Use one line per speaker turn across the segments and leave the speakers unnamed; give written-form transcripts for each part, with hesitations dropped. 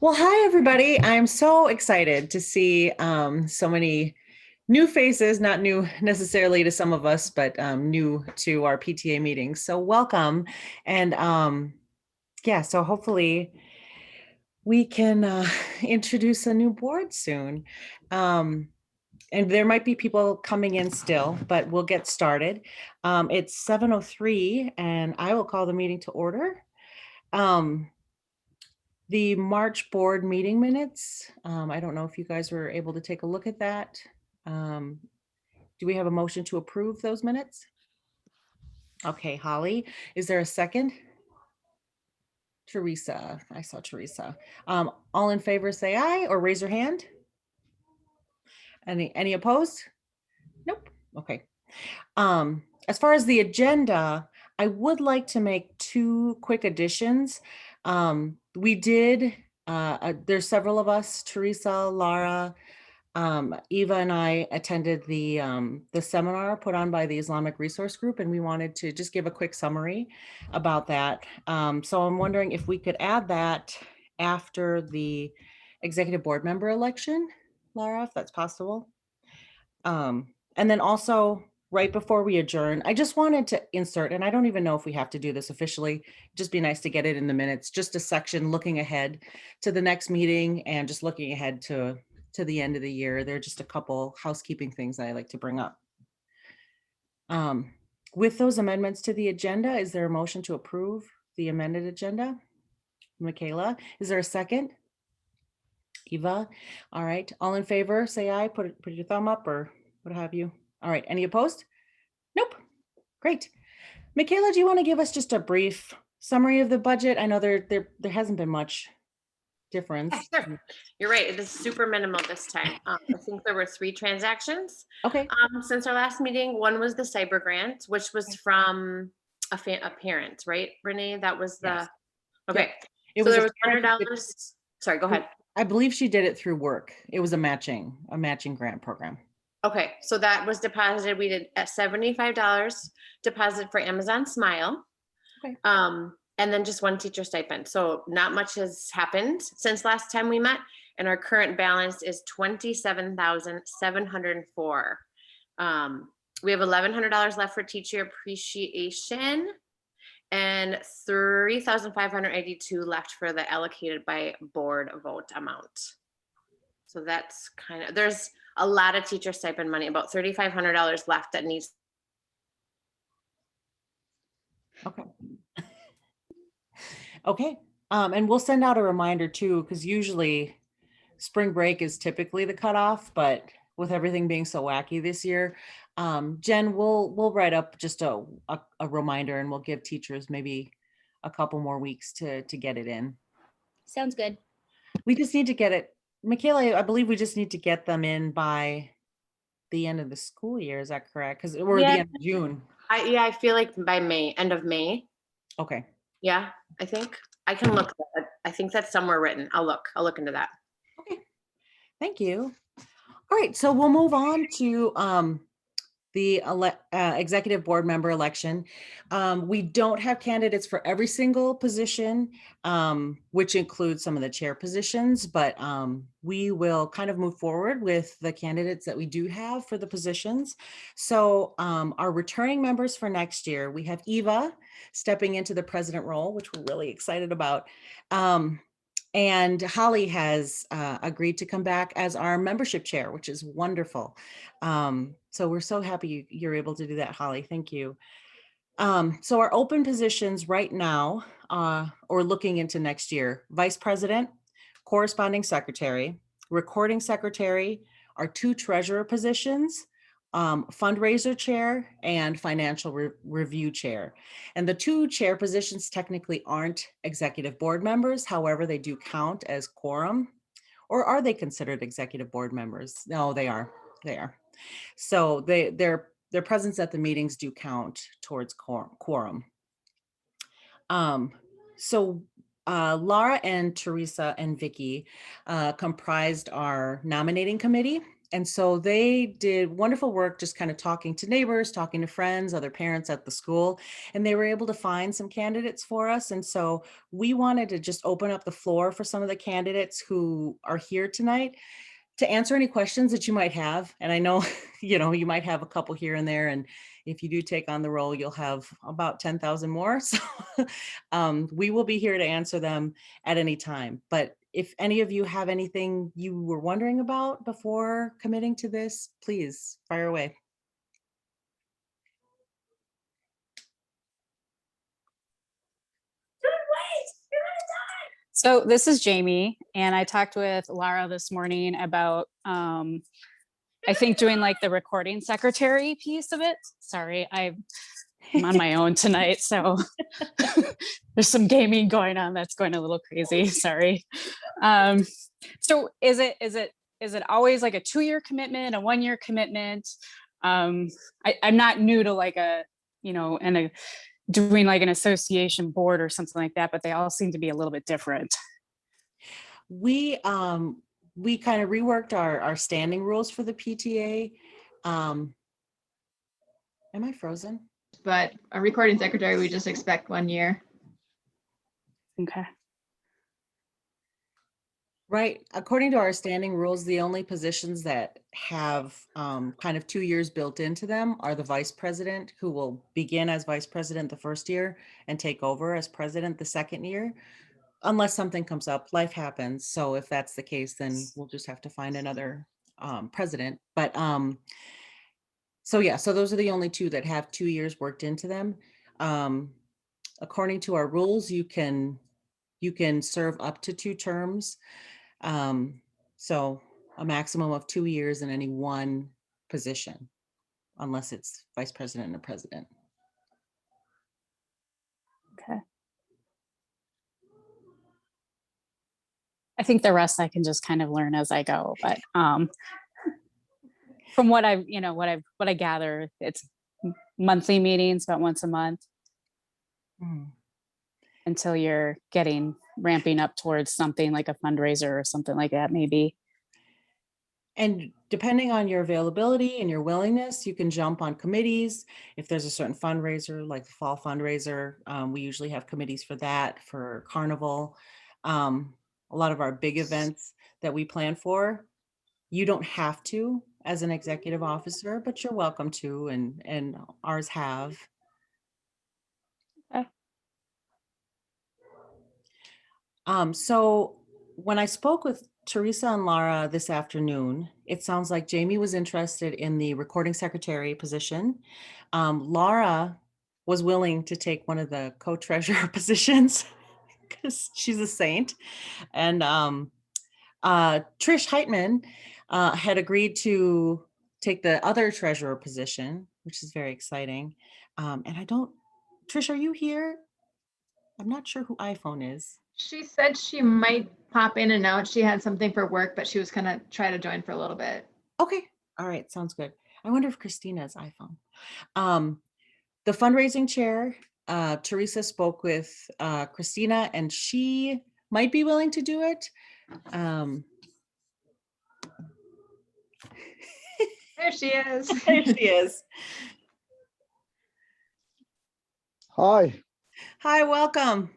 Well, hi, everybody. I'm so excited to see so many new faces, not new necessarily to some of us, but new to our PTA meetings. So welcome. And yeah, so hopefully we can introduce a new board soon. Um, and there might be people coming in still, but we'll get started. It's 7:03 and I will call the meeting to order. Um, The March board meeting minutes, I don't know if you guys were able to take a look at that. Um, Do we have a motion to approve those minutes? Okay, Holly, is there a second? Teresa, I saw Teresa. All in favor, say aye or raise your hand. Any opposed? Nope. Okay. As far as the agenda, I would like to make two quick additions. We did, there's several of us, Teresa, Lara, Eva and I attended the seminar put on by the Islamic Resource Group, and we wanted to just give a quick summary about that. So I'm wondering if we could add that after the executive board member election, Lara, if that's possible. And then also right before we adjourn, I just wanted to insert, and I don't even know if we have to do this officially, just be nice to get it in the minutes, just a section looking ahead to the next meeting and just looking ahead to the end of the year. There are just a couple housekeeping things that I like to bring up. With those amendments to the agenda, is there a motion to approve the amended agenda? Michaela, is there a second? Eva, all right, all in favor, say aye, put your thumb up or what have you. All right, any opposed? Nope. Great. Michaela, do you want to give us just a brief summary of the budget? I know there hasn't been much difference.
Yeah, sure. You're right. It is super minimal this time. I think there were 3 transactions
Okay.
since our last meeting. One was the cyber grant, which was from a parent, right, Renee? That was the
Yes.
okay.
Yep. It
So
was
there
a
was $100. Sorry, go ahead.
I believe she did it through work. It was a matching grant program.
Okay, so that was deposited. We did a $75 deposit for Amazon Smile.
Okay.
And then just one teacher stipend. So not much has happened since last time we met. And our current balance is $27,704. We have $1,100 left for teacher appreciation and $3,582 left for the allocated by board vote amount. So that's kind of, there's a lot of teacher stipend money, about $3,500 left that needs.
Okay. Okay. And we'll send out a reminder too, because usually spring break is typically the cutoff, but with everything being so wacky this year, Jen, we'll write up just a reminder and we'll give teachers maybe a couple more weeks to get it in.
Sounds good.
We just need to get it, Michaela, I believe we just need to get them in by the end of the school year. Is that correct? Because we're
Yeah.
the end of June.
I feel like by May, end of May.
Okay.
Yeah, I think I can look. I think that's somewhere written. I'll look into that.
Okay. Thank you. All right. So we'll move on to the executive board member election. We don't have candidates for every single position, which includes some of the chair positions, but we will kind of move forward with the candidates that we do have for the positions. So our returning members for next year, we have Eva stepping into the president role, which we're really excited about. And Holly has agreed to come back as our membership chair, which is wonderful. So we're so happy you're able to do that, Holly. Thank you. So our open positions right now, or looking into next year, vice president, corresponding secretary, recording secretary, our 2 treasurer positions, fundraiser chair and financial review chair. And the 2 chair positions technically aren't executive board members. However, they do count as quorum. Or are they considered executive board members? No, they are. They are. So their presence at the meetings do count towards quorum. So Lara and Teresa and Vicky comprised our nominating committee. And so they did wonderful work just kind of talking to neighbors, talking to friends, other parents at the school, and they were able to find some candidates for us. And so we wanted to just open up the floor for some of the candidates who are here tonight to answer any questions that you might have. And I know, you might have a couple here and there. And if you do take on the role, you'll have about 10,000 more. So we will be here to answer them at any time. But if any of you have anything you were wondering about before committing to this, please fire away.
So this is Jamie, and I talked with Lara this morning about, I think doing like the recording secretary piece of it. Sorry, I'm on my own tonight, so there's some gaming going on that's going a little crazy. Sorry. So is it always like a 2-year commitment, a 1-year commitment? I'm not new to like doing like an association board or something like that, but they all seem to be a little bit different.
We kind of reworked our standing rules for the PTA. Am I frozen?
But a recording secretary, we just expect 1 year.
Okay.
Right. According to our standing rules, the only positions that have kind of 2 years built into them are the vice president, who will begin as vice president the first year and take over as president the second year, unless something comes up. Life happens. So if that's the case, then we'll just have to find another president. But so yeah, so those are the only two that have 2 years worked into them. According to our rules, you can serve up to 2 terms. So a maximum of 2 years in any one position, unless it's vice president or president.
Okay. I think the rest I can just kind of learn as I go, but from what I gather, it's monthly meetings, about once a month, until you're ramping up towards something like a fundraiser or something like that, maybe.
And depending on your availability and your willingness, you can jump on committees. If there's a certain fundraiser, like the fall fundraiser, we usually have committees for that, for carnival. A lot of our big events that we plan for, you don't have to as an executive officer, but you're welcome to, and ours have.
Okay.
So when I spoke with Teresa and Lara this afternoon, it sounds like Jamie was interested in the recording secretary position. Lara was willing to take one of the co-treasurer positions because she's a saint. And Trish Heitman had agreed to take the other treasurer position, which is very exciting. Trish, are you here? I'm not sure who iPhone is.
She said she might pop in and out. She had something for work, but she was gonna try to join for a little bit.
Okay. All right. Sounds good. I wonder if Christina's iPhone. The fundraising chair, Teresa spoke with Christina, and she might be willing to do it.
There she is.
There she is.
Hi,
Hi, welcome.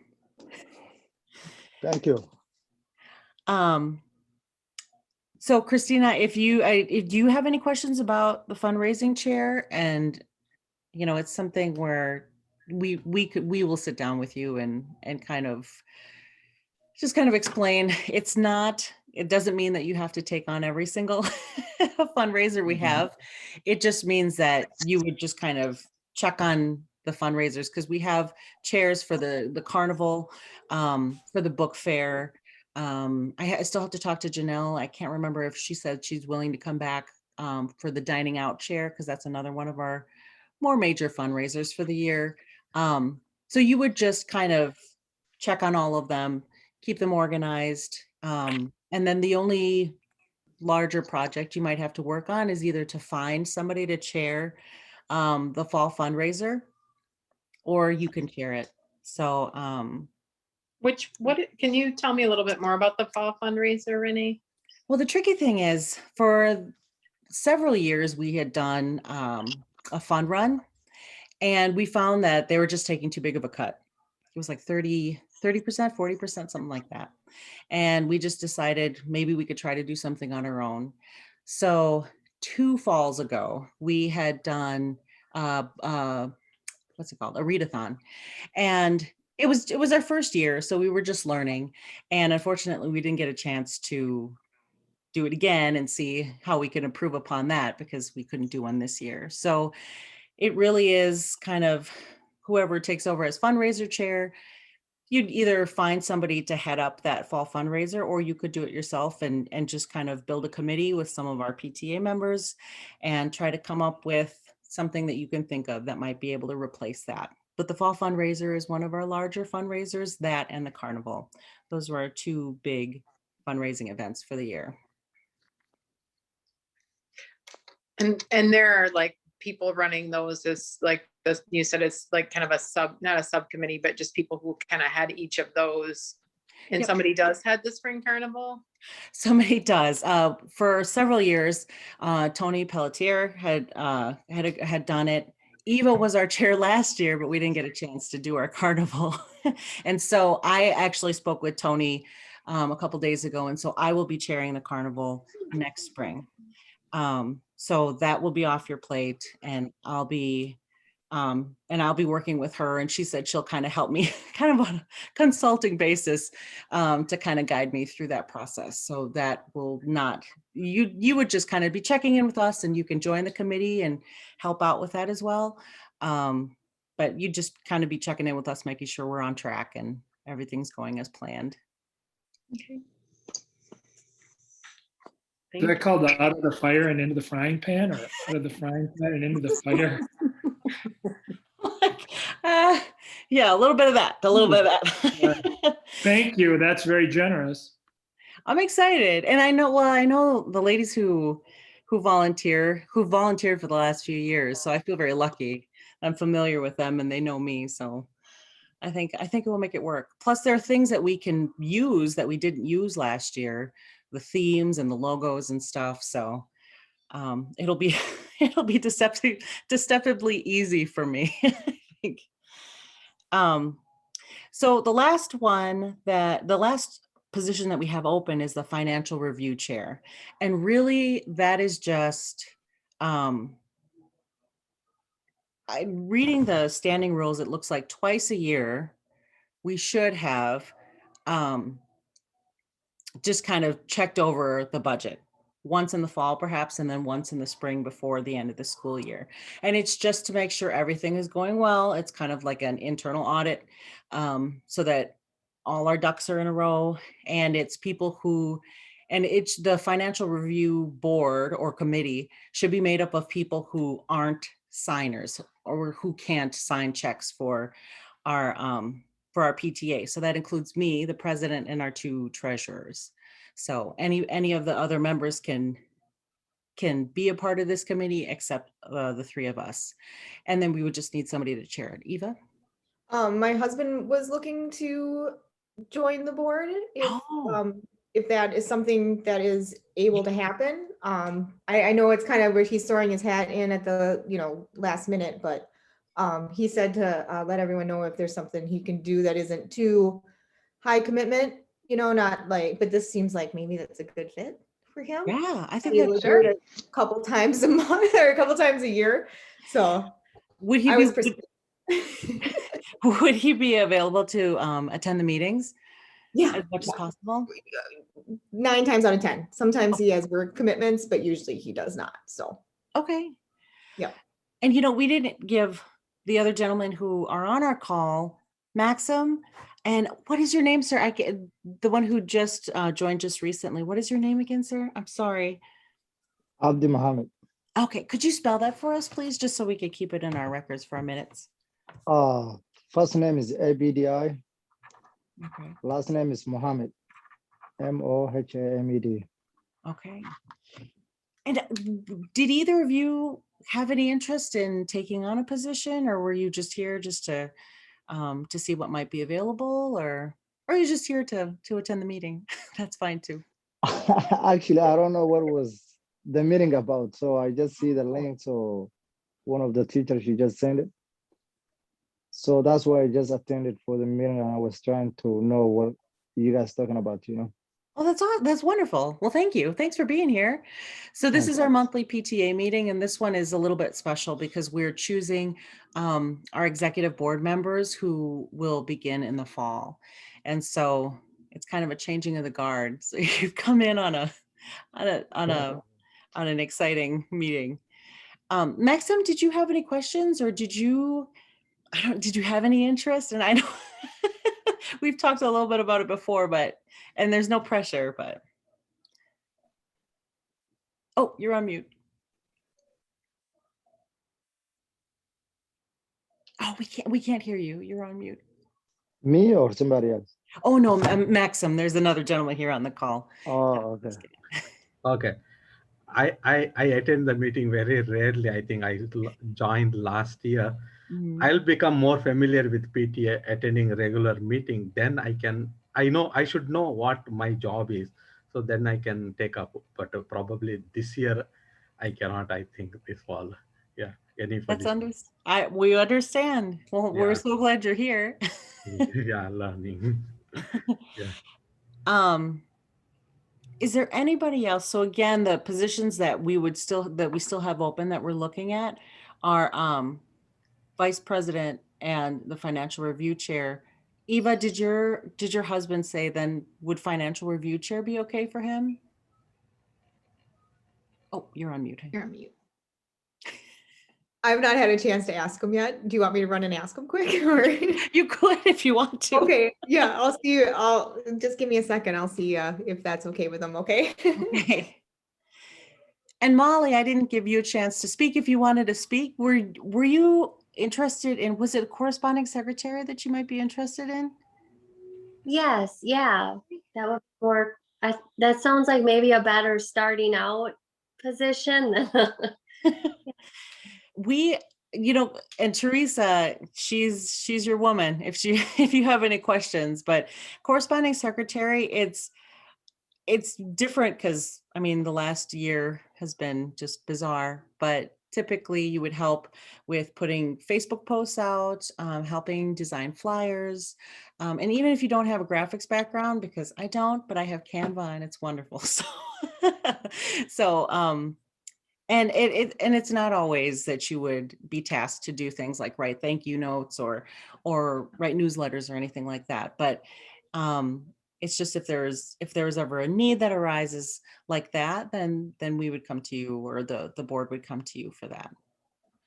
thank you.
So Christina, if you have any questions about the fundraising chair, and it's something where we will sit down with you and kind of explain. It doesn't mean that you have to take on every single fundraiser we have. It just means that you would just kind of check on the fundraisers, because we have chairs for the carnival, for the book fair. I still have to talk to Janelle. I can't remember if she said she's willing to come back for the dining out chair, because that's another one of our more major fundraisers for the year. So you would just kind of check on all of them, keep them organized. And then the only larger project you might have to work on is either to find somebody to chair the fall fundraiser, or you can chair it. So
Can you tell me a little bit more about the fall fundraiser, Renee?
well, the tricky thing is, for several years we had done a fun run, and we found that they were just taking too big of a cut. It was like 30%, 40%, something like that. And we just decided maybe we could try to do something on our own. So 2 falls ago, we had done what's it called? A readathon. And it was our first year, so we were just learning. And unfortunately, we didn't get a chance to do it again and see how we can improve upon that because we couldn't do one this year. So it really is kind of whoever takes over as fundraiser chair. You'd either find somebody to head up that fall fundraiser, or you could do it yourself and just kind of build a committee with some of our PTA members and try to come up with something that you can think of that might be able to replace that. But the fall fundraiser is one of our larger fundraisers, that and the carnival. Those were our 2 big fundraising events for the year.
And there are like people running those as like this, you said it's like kind of a not a subcommittee, but just people who kind of had each of those. And
Yep.
somebody does had the spring carnival.
Somebody does. For several years, Tony Pelletier had done it. Eva was our chair last year, but we didn't get a chance to do our carnival. And so I actually spoke with Tony a couple days ago, and so I will be chairing the carnival next spring. So that will be off your plate, and I'll be working with her, and she said she'll kind of help me kind of on a consulting basis to kind of guide me through that process. So that will not, you would just kind of be checking in with us, and you can join the committee and help out with that as well. But you just kind of be checking in with us, making sure we're on track and everything's going as planned.
Okay.
Is that called out of the fire and into the frying pan, or out of the frying pan and into the fire?
Yeah, a little bit of that, a little bit of that.
Thank you. That's very generous.
I'm excited. And I know the ladies who volunteered for the last few years. So I feel very lucky. I'm familiar with them and they know me. So I think it will make it work. Plus there are things that we can use that we didn't use last year, the themes and the logos and stuff. So it'll be deceptively easy for me. I think. So the last position that we have open is the financial review chair. And really that is just, I'm reading the standing rules. It looks like twice a year, we should have just kind of checked over the budget. Once in the fall, perhaps, and then once in the spring before the end of the school year. And it's just to make sure everything is going well. It's kind of like an internal audit so that all our ducks are in a row. And it's people and it's the financial review board or committee should be made up of people who aren't signers or who can't sign checks for our PTA. So that includes me, the president, and our 2 treasurers. So any of the other members can be a part of this committee except the 3 of us. And then we would just need somebody to chair it. Eva?
My husband was looking to join the board
Oh.
if that is something that is able to happen. I know it's kind of where he's throwing his hat in at the, last minute, but he said to let everyone know if there's something he can do that isn't too high commitment, not like, but this seems like maybe that's a good fit for him.
Yeah, I think
He
that's
would do
sure.
it a couple times a month or a couple times a year. So
Would he
I
be,
was
would he be available to attend the meetings
yeah,
as much as possible?
9 times out of 10. Sometimes he has work commitments, but usually he does not. So
Okay.
yeah.
And we didn't give the other gentlemen who are on our call, Maxim. And what is your name, sir? The one who just joined just recently. What is your name again, sir? I'm sorry.
Abdi Mohammed.
Okay, could you spell that for us, please, just so we could keep it in our records for our minutes?
First name is Abdi.
Okay.
Last name is Mohammed. Mohamed.
Okay. And did either of you have any interest in taking on a position, or were you just here just to see what might be available, or are you just here to attend the meeting? That's fine too.
Actually, I don't know what was the meeting about. So I just see the link. So one of the teachers, she just sent it. So that's why I just attended for the meeting, and I was trying to know what you guys talking about, you know?
Oh, that's wonderful. Well, thank you. Thanks for being here. So this is our monthly PTA meeting, and this one is a little bit special because we're choosing our executive board members who will begin in the fall. And so it's kind of a changing of the guard. So you've come in on an exciting meeting. Maxim, did you have any questions, or did you have any interest? And I know we've talked a little bit about it before, and there's no pressure, but. Oh, you're on mute. Oh, we can't hear you. You're on mute.
Me or somebody else?
Oh no, Maxim, there's another gentleman here on the call.
Oh, okay.
Just kidding.
Okay. I attend the meeting very rarely. I think I joined last year.
Mhm.
I'll become more familiar with PTA attending regular meeting. Then I know I should know what my job is. So then I can take up, but probably this year I cannot, I think this fall. Yeah.
That's
Anybody.
we understand. Well, we're
Yeah.
so glad you're here.
Yeah. Learning. Yeah.
Um, is there anybody else? So again, the positions that we still have open that we're looking at are vice president and the financial review chair. Eva, did your husband say then would financial review chair be okay for him? Oh, you're on mute.
You're on mute.
I've not had a chance to ask him yet. Do you want me to run and ask him quick? Or
You could if you want to.
okay, yeah, I'll see you. I'll just give me a second. I'll see if that's okay with him. Okay.
Okay. And Molly, I didn't give you a chance to speak. If you wanted to speak, were you interested in, was it corresponding secretary that you might be interested in?
Yes, yeah, that would be more, that sounds like maybe a better starting out position.
We, and Teresa, she's your woman if if you have any questions, but corresponding secretary, it's different because I mean the last year has been just bizarre, but typically you would help with putting Facebook posts out, helping design flyers, and even if you don't have a graphics background, because I don't, but I have Canva and it's wonderful. So, so and it's not always that you would be tasked to do things like write thank you notes or write newsletters or anything like that, but it's just if there's ever a need that arises like that, then we would come to you, or the board would come to you for that.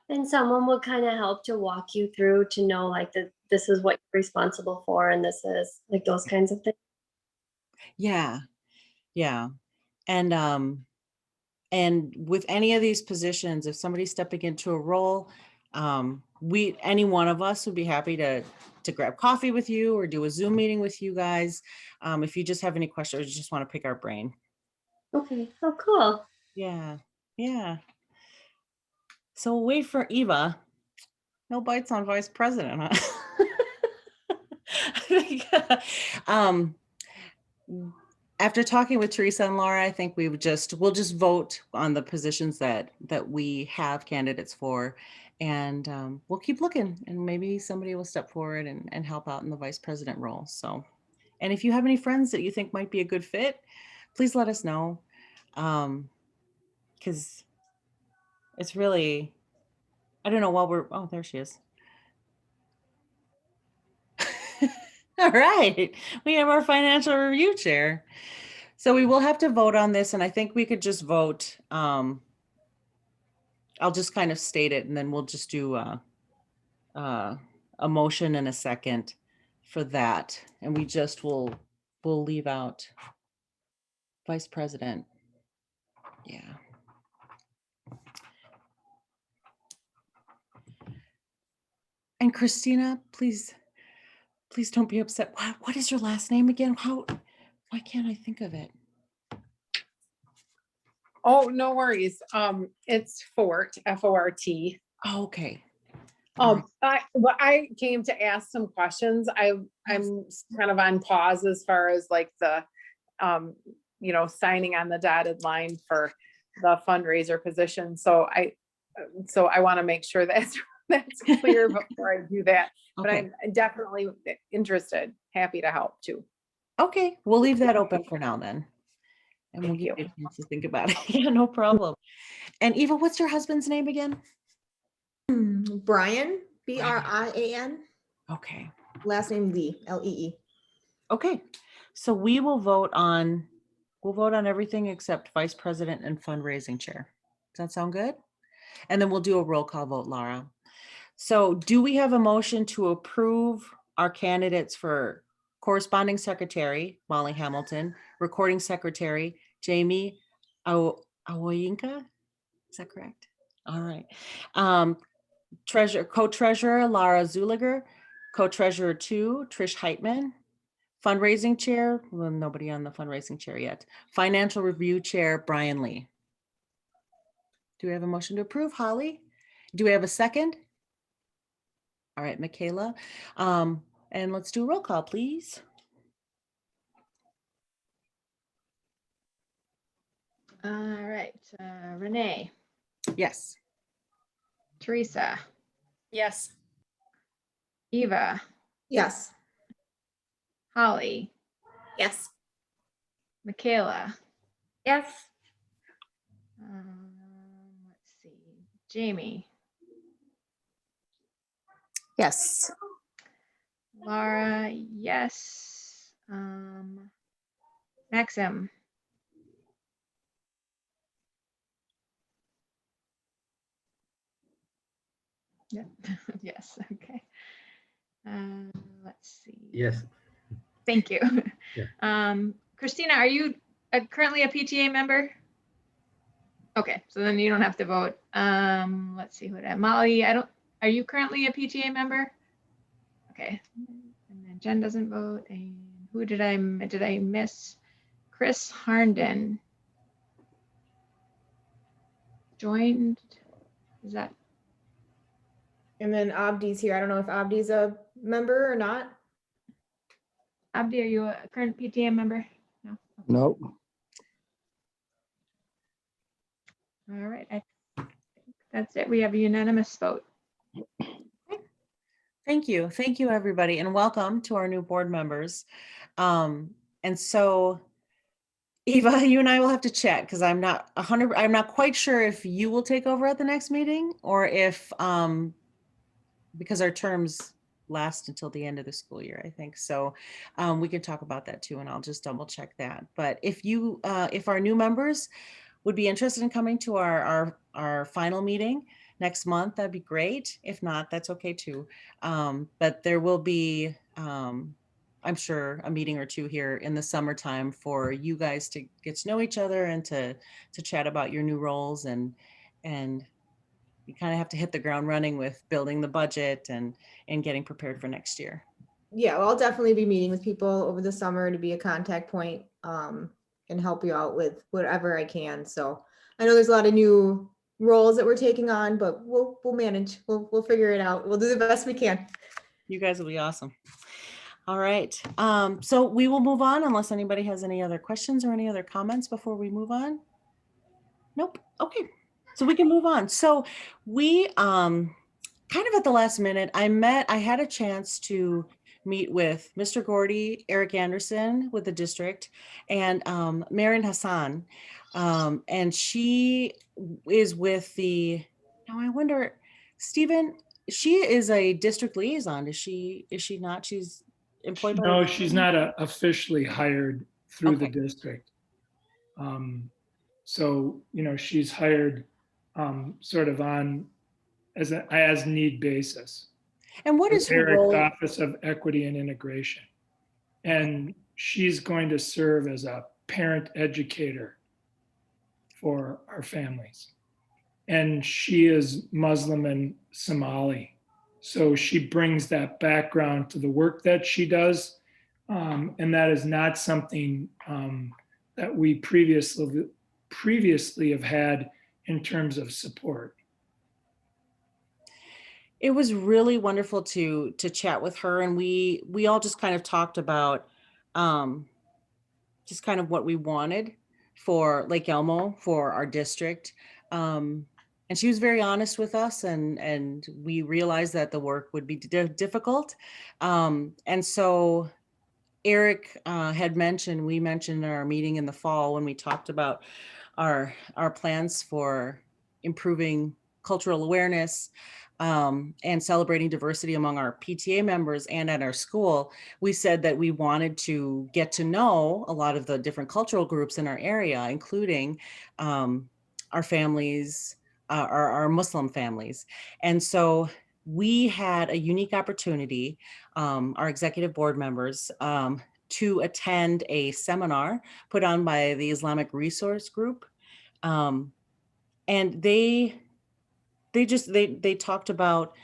And someone would kind of help to walk you through to know like that this is what you're responsible for and this is like those kinds of things.
Yeah. And with any of these positions, if somebody's stepping into a role, any one of us would be happy to grab coffee with you or do a Zoom meeting with you guys. If you just have any questions, or you just want to pick our brain.
Okay, oh cool.
Yeah. So we'll wait for Eva. No bites on vice president, huh? I think, after talking with Teresa and Laura, I think we'll just vote on the positions that we have candidates for, and we'll keep looking, and maybe somebody will step forward and help out in the vice president role. So, and if you have any friends that you think might be a good fit, please let us know, because it's really, I don't know, oh, there she is. All right, we have our financial review chair. So we will have to vote on this, and I think we could just vote. I'll just kind of state it, and then we'll just do a motion and a second for that, and we'll leave out vice president. Yeah. And Christina, please don't be upset. What is your last name again? Why can't I think of it?
Oh, no worries. It's Fort, F-O-R-T.
Oh, okay.
I came to ask some questions. I'm kind of on pause as far as like the, signing on the dotted line for the fundraiser position. So I want to make sure that's clear before I do that. But
Okay.
I'm definitely interested, happy to help too.
Okay, we'll leave that open for now then. And we'll
Thank
give
you.
you a chance to think about it. Yeah, no problem. And Eva, what's your husband's name again?
Brian, Brian,
Okay.
last name Lee, Lee.
Okay. So we'll vote on everything except vice president and fundraising chair. Does that sound good? And then we'll do a roll call vote, Laura. So do we have a motion to approve our candidates for corresponding secretary, Molly Hamilton, recording secretary, Jamie Awoyinka? Is that correct? All right. Co-treasurer, Lara Zuliger, co-treasurer 2, Trish Heitman, fundraising chair, well, nobody on the fundraising chair yet. Financial review chair, Brian Lee. Do we have a motion to approve, Holly? Do we have a second? All right, Michaela. And let's do a roll call, please.
All right, Renee,
Yes.
Teresa,
Yes.
Eva,
Yes.
Holly,
Yes.
Michaela.
Yes.
Let's see, Jamie,
Yes.
Laura, yes. Maxim, yeah, yes, okay. Let's see.
Yes.
Thank you.
Yeah.
Christina, are you currently a PTA member? Okay, so then you don't have to vote. Let's see who that. Molly, are you currently a PTA member? Okay, and then Jen doesn't vote. And who did I miss? Chris Harnden joined. Is that?
And then Abdi's here. I don't know if Abdi's a member or not.
Abdi, are you a current PTA member? No.
No,
All right, I think that's it. We have a unanimous vote.
Thank you. Thank you, everybody, and welcome to our new board members. And so Eva, you and I will have to chat because I'm not quite sure if you will take over at the next meeting or if, because our terms last until the end of the school year, I think. So we can talk about that too, and I'll just double check that. But if our new members would be interested in coming to our final meeting next month, that'd be great. If not, that's okay too. But there will be, I'm sure, a meeting or two here in the summertime for you guys to get to know each other and to chat about your new roles, and you kind of have to hit the ground running with building the budget and getting prepared for next year.
Yeah, well, I'll definitely be meeting with people over the summer to be a contact point, and help you out with whatever I can. So I know there's a lot of new roles that we're taking on, but we'll manage. We'll figure it out. We'll do the best we can.
You guys will be awesome. All right. So we will move on unless anybody has any other questions or any other comments before we move on. Nope. Okay. So we can move on. So we, kind of at the last minute, I had a chance to meet with Mr. Gordy, Eric Anderson with the district, and Marin Hassan. And she is with now I wonder, Stephen, she is a district liaison. Is she not? She's employed by.
No, she's not officially hired through the
Okay.
district. So, she's hired sort of on as need basis.
And what is her
Eric's
role?
Office of Equity and Integration. And she's going to serve as a parent educator for our families. And she is Muslim and Somali. So she brings that background to the work that she does. And that is not something that we previously have had in terms of support.
It was really wonderful to chat with her, and we all just kind of talked about just kind of what we wanted for Lake Elmo for our district. And she was very honest with us, and we realized that the work would be difficult. And so Eric had mentioned, we mentioned in our meeting in the fall when we talked about our plans for improving cultural awareness and celebrating diversity among our PTA members and at our school, we said that we wanted to get to know a lot of the different cultural groups in our area, including our families, our Muslim families. And so we had a unique opportunity, our executive board members, to attend a seminar put on by the Islamic Resource Group. And they talked about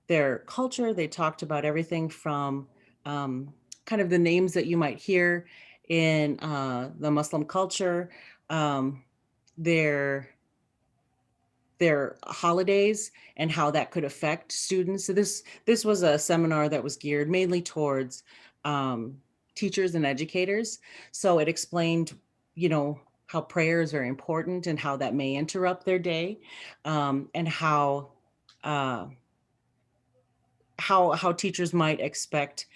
their culture. They talked about everything from kind of the names that you might hear in the Muslim culture, their holidays and how that could affect students. So this was a seminar that was geared mainly towards teachers and educators. So it explained, how prayer is very important and how that may interrupt their day, and how teachers might expect,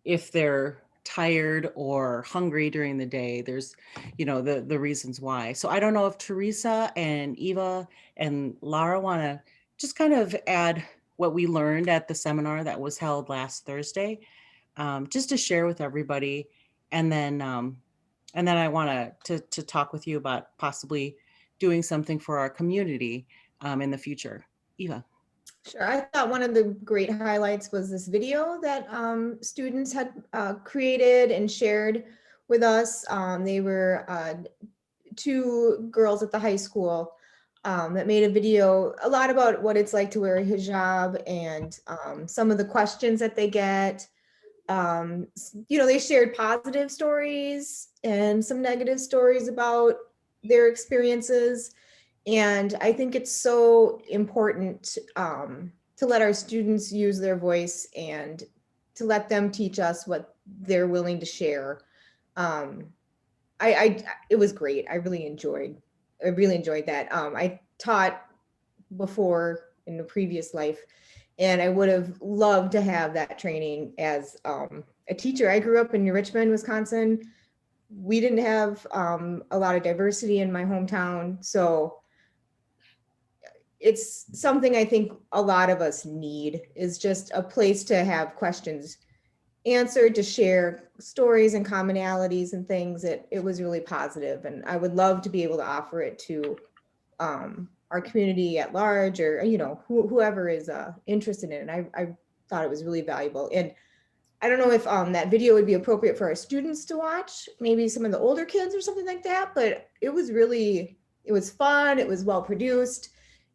if they're tired or hungry during the day, there's, the reasons why. So I don't know if Teresa and Eva and Lara want to just kind of add what we learned at the seminar that was held last Thursday, just to share with everybody. And then I want to talk with you about possibly doing something for our community in the future. Eva.
Sure. I thought one of the great highlights was this video that students had created and shared with us. They were two girls at the high school that made a video a lot about what it's like to wear a hijab and some of the questions that they get. They shared positive stories and some negative stories about their experiences. And I think it's so important to let our students use their voice and to let them teach us what they're willing to share. It was great. I really enjoyed that. I taught before in a previous life, and I would have loved to have that training as a teacher. I grew up in New Richmond, Wisconsin. We didn't have a lot of diversity in my hometown, so it's something I think a lot of us need, is just a place to have questions answered, to share stories and commonalities and things. It was really positive, and I would love to be able to offer it to our community at large, or whoever is interested in it. I thought it was really valuable, and I don't know if that video would be appropriate for our students to watch, maybe some of the older kids or something like that, but it was fun. It was well produced.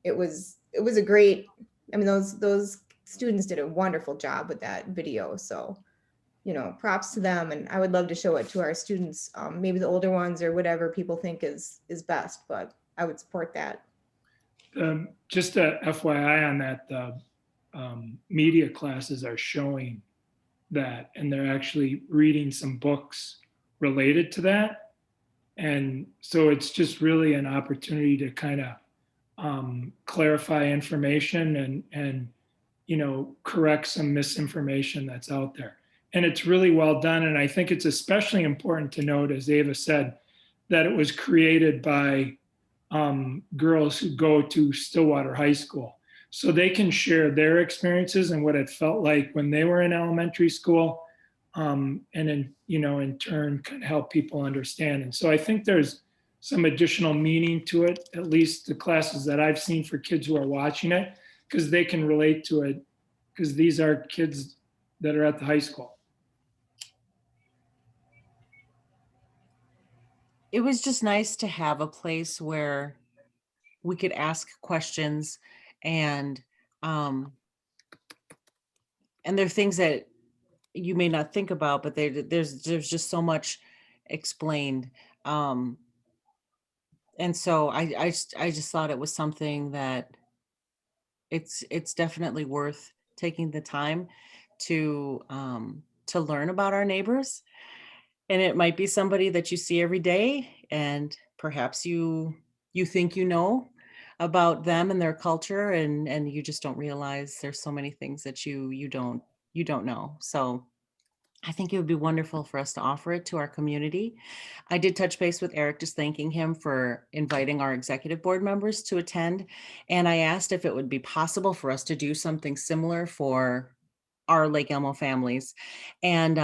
It was a great, those students did a wonderful job with that video. So, props to them. And I would love to show it to our students, maybe the older ones or whatever people think is best, but I would support that.
Just a FYI on that, the media classes are showing that, and they're actually reading some books related to that. And so it's just really an opportunity to kind of clarify information and correct some misinformation that's out there. And it's really well done. And I think it's especially important to note, as Ava said, that it was created by girls who go to Stillwater High School. So they can share their experiences and what it felt like when they were in elementary school, and in turn can help people understand. And so I think there's some additional meaning to it, at least the classes that I've seen for kids who are watching it, because they can relate to it, because these are kids that are at the high school.
It was just nice to have a place where we could ask questions, and there are things that you may not think about, but there's just so much explained. And so I just thought it was something that it's definitely worth taking the time to learn about our neighbors. And it might be somebody that you see every day. and perhaps you think you know about them and their culture, and you just don't realize there's so many things that you don't know. So I think it would be wonderful for us to offer it to our community. I did touch base with Eric, just thanking him for inviting our executive board members to attend. And I asked if it would be possible for us to do something similar for our Lake Elmo families. And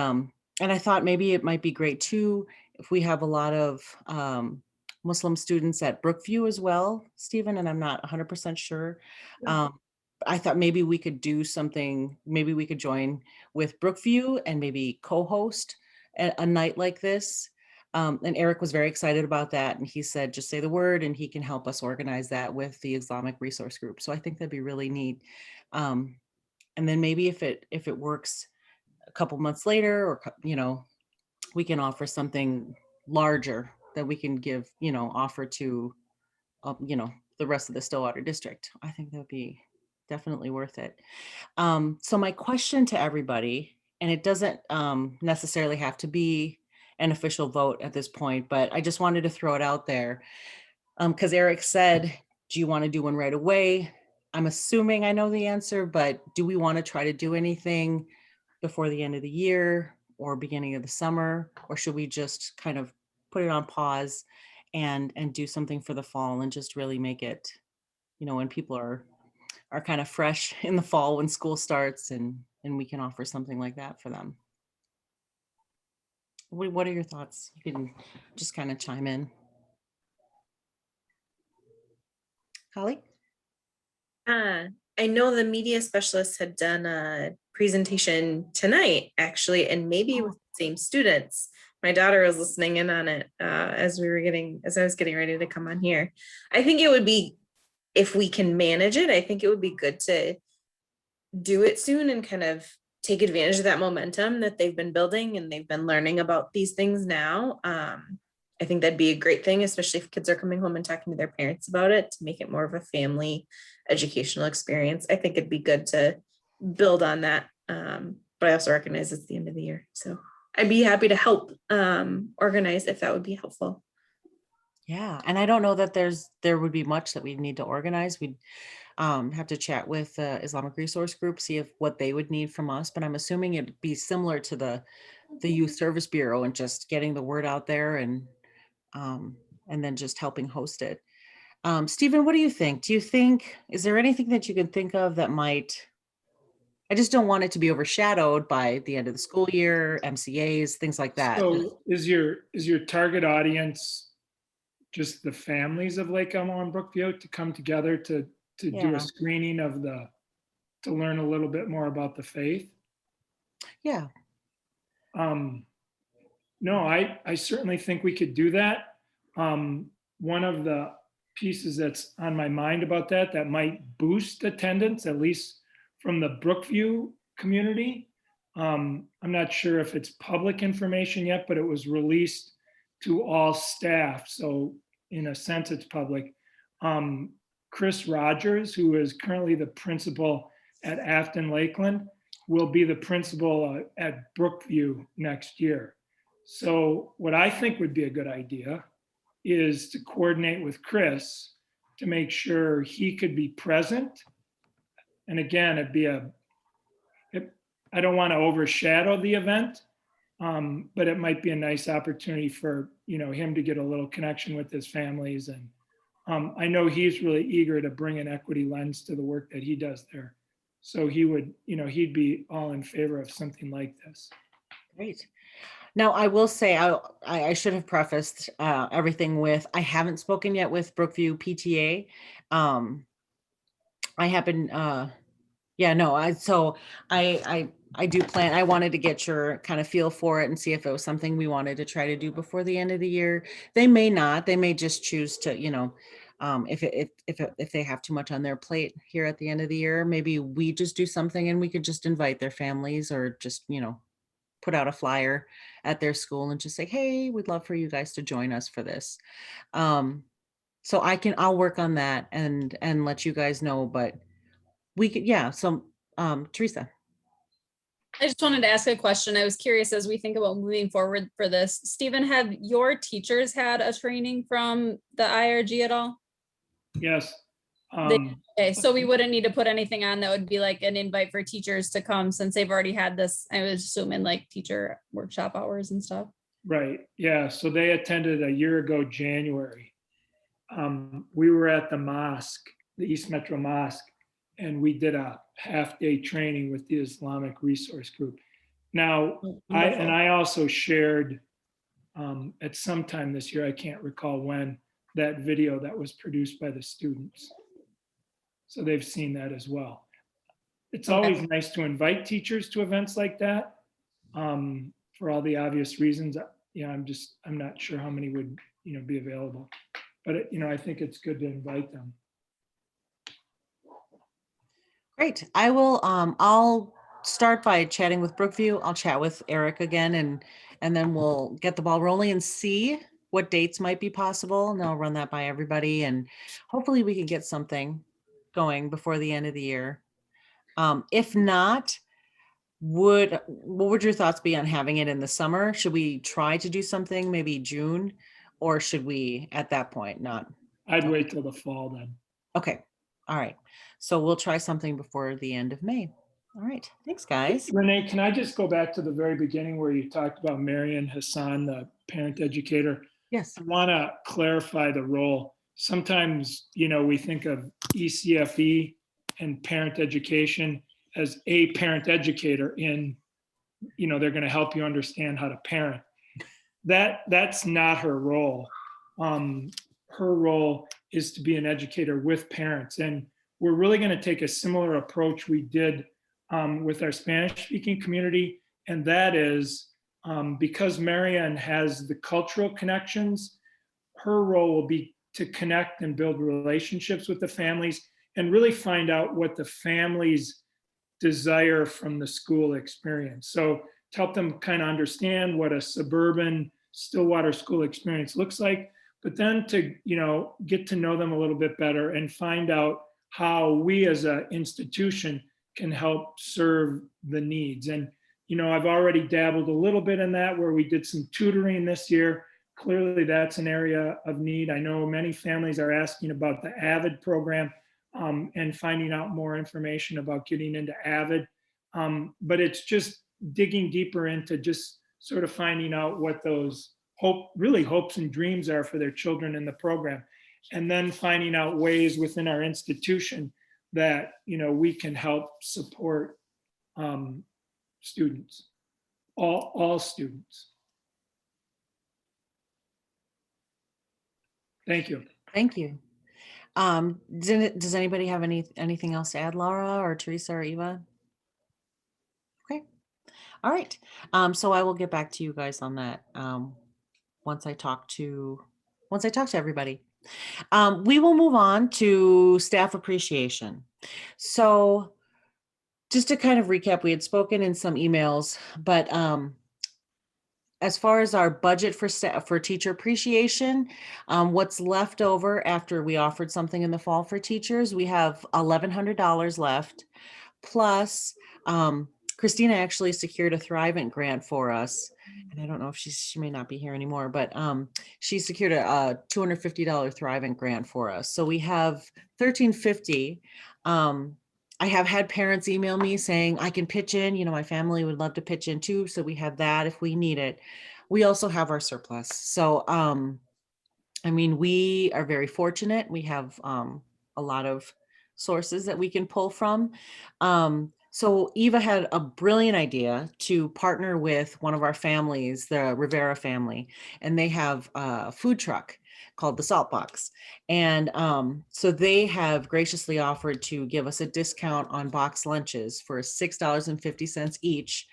I thought maybe it might be great too if we have a lot of Muslim students at Brookview as well, Stephen, and I'm not 100% sure. Um, I thought maybe we could do something, maybe we could join with Brookview and maybe co-host a night like this. And Eric was very excited about that. And he said, just say the word and he can help us organize that with the Islamic Resource Group. So I think that'd be really neat. And then maybe if it works a couple months later, or, we can offer something larger that we can give, offer to, the rest of the Stillwater district. I think that would be definitely worth it. So my question to everybody, and it doesn't necessarily have to be an official vote at this point, but I just wanted to throw it out there. Because Eric said, do you want to do one right away? I'm assuming I know the answer, but do we want to try to do anything before the end of the year or beginning of the summer? Or should we just kind of put it on pause and do something for the fall and just really make it, when people are kind of fresh in the fall when school starts, and we can offer something like that for them. What are your thoughts? You can just kind of chime in. Holly?
I know the media specialist had done a presentation tonight, actually, and maybe with the same students. My daughter was listening in on it as I was getting ready to come on here. I think it would be, if we can manage it, I think it would be good to do it soon and kind of take advantage of that momentum that they've been building and they've been learning about these things now. I think that'd be a great thing, especially if kids are coming home and talking to their parents about it, to make it more of a family educational experience. I think it'd be good to build on that. But I also recognize it's the end of the year. So I'd be happy to help organize if that would be helpful.
Yeah, and I don't know that there would be much that we need to organize. We'd have to chat with the Islamic Resource Group, see if what they would need from us, but I'm assuming it'd be similar to the Youth Service Bureau and just getting the word out there, and then just helping host it. Stephen, what do you think? Is there anything that you can think of that might, I just don't want it to be overshadowed by the end of the school year, MCAs, things like that.
So is your target audience just the families of Lake Elmo and Brookview to come together to do
Yeah.
a screening to learn a little bit more about the faith?
Yeah.
No, I certainly think we could do that. One of the pieces that's on my mind about that might boost attendance, at least from the Brookview community. I'm not sure if it's public information yet, but it was released to all staff. So in a sense, it's public. Chris Rogers, who is currently the principal at Afton Lakeland, will be the principal at Brookview next year. So what I think would be a good idea is to coordinate with Chris to make sure he could be present. And again, I don't want to overshadow the event, but it might be a nice opportunity for him to get a little connection with his families. And I know he's really eager to bring an equity lens to the work that he does there. So he'd be all in favor of something like this.
Great. Now, I will say, I should have prefaced everything with, I haven't spoken yet with Brookview PTA. I happen, I do plan, I wanted to get your kind of feel for it and see if it was something we wanted to try to do before the end of the year. They may not, they may just choose to, if they have too much on their plate here at the end of the year, maybe we just do something and we could just invite their families, or just, put out a flyer at their school and just say, hey, we'd love for you guys to join us for this. So I'll work on that and let you guys know, but we could, yeah. So, Teresa.
I just wanted to ask a question. I was curious as we think about moving forward for this. Stephen, have your teachers had a training from the IRG at all?
Yes.
Okay, so we wouldn't need to put anything on that would be like an invite for teachers to come since they've already had this, I was assuming like teacher workshop hours and stuff.
Right, yeah, so they attended a year ago, January. We were at the mosque, the East Metro Mosque, and we did a half-day training with the Islamic Resource Group. Now, I also shared at some time this year, I can't recall when, that video that was produced by the students. So they've seen that as well. It's always nice to invite teachers to events like that for all the obvious reasons. Yeah, I'm not sure how many would, be available, but I think it's good to invite them.
Great. I will, I'll start by chatting with Brookview. I'll chat with Eric again and then we'll get the ball rolling and see what dates might be possible. And I'll run that by everybody and hopefully we can get something going before the end of the year. If not, what would your thoughts be on having it in the summer? Should we try to do something maybe June, or should we at that point not?
I'd wait till the fall then.
Okay. All right. So we'll try something before the end of May. All right. Thanks, guys.
Renee, can I just go back to the very beginning where you talked about Marian Hassan, the parent educator?
Yes.
I want to clarify the role. Sometimes, we think of ECFE and parent education as a parent educator in, they're going to help you understand how to parent. That's not her role. Her role is to be an educator with parents. And we're really going to take a similar approach we did with our Spanish speaking community. And that is because Marianne has the cultural connections, her role will be to connect and build relationships with the families and really find out what the families desire from the school experience. So to help them kind of understand what a suburban Stillwater school experience looks like, but then to, get to know them a little bit better and find out how we as an institution can help serve the needs. And, I've already dabbled a little bit in that where we did some tutoring this year. Clearly that's an area of need. I know many families are asking about the AVID program and finding out more information about getting into AVID. But it's just digging deeper into just sort of finding out what those hopes and dreams are for their children in the program. And then finding out ways within our institution that, we can help support students, all students. Thank you.
Thank you. Does anybody have anything else to add, Laura or Teresa or Eva? Okay. All right. So I will get back to you guys on that once I talk to everybody. We will move on to staff appreciation. So just to kind of recap, we had spoken in some emails, but as far as our budget for teacher appreciation, what's left over after we offered something in the fall for teachers, we have $1,100 left. Plus, Christina actually secured a Thrivent grant for us. And I don't know if she may not be here anymore, but she secured a $250 Thrivent grant for us. So we have $1,350. I have had parents email me saying I can pitch in, my family would love to pitch in too. So we have that if we need it. We also have our surplus. So, we are very fortunate. We have a lot of sources that we can pull from. So Eva had a brilliant idea to partner with one of our families, the Rivera family, and they have a food truck called the Salt Box. And so they have graciously offered to give us a discount on box lunches for $6.50 each.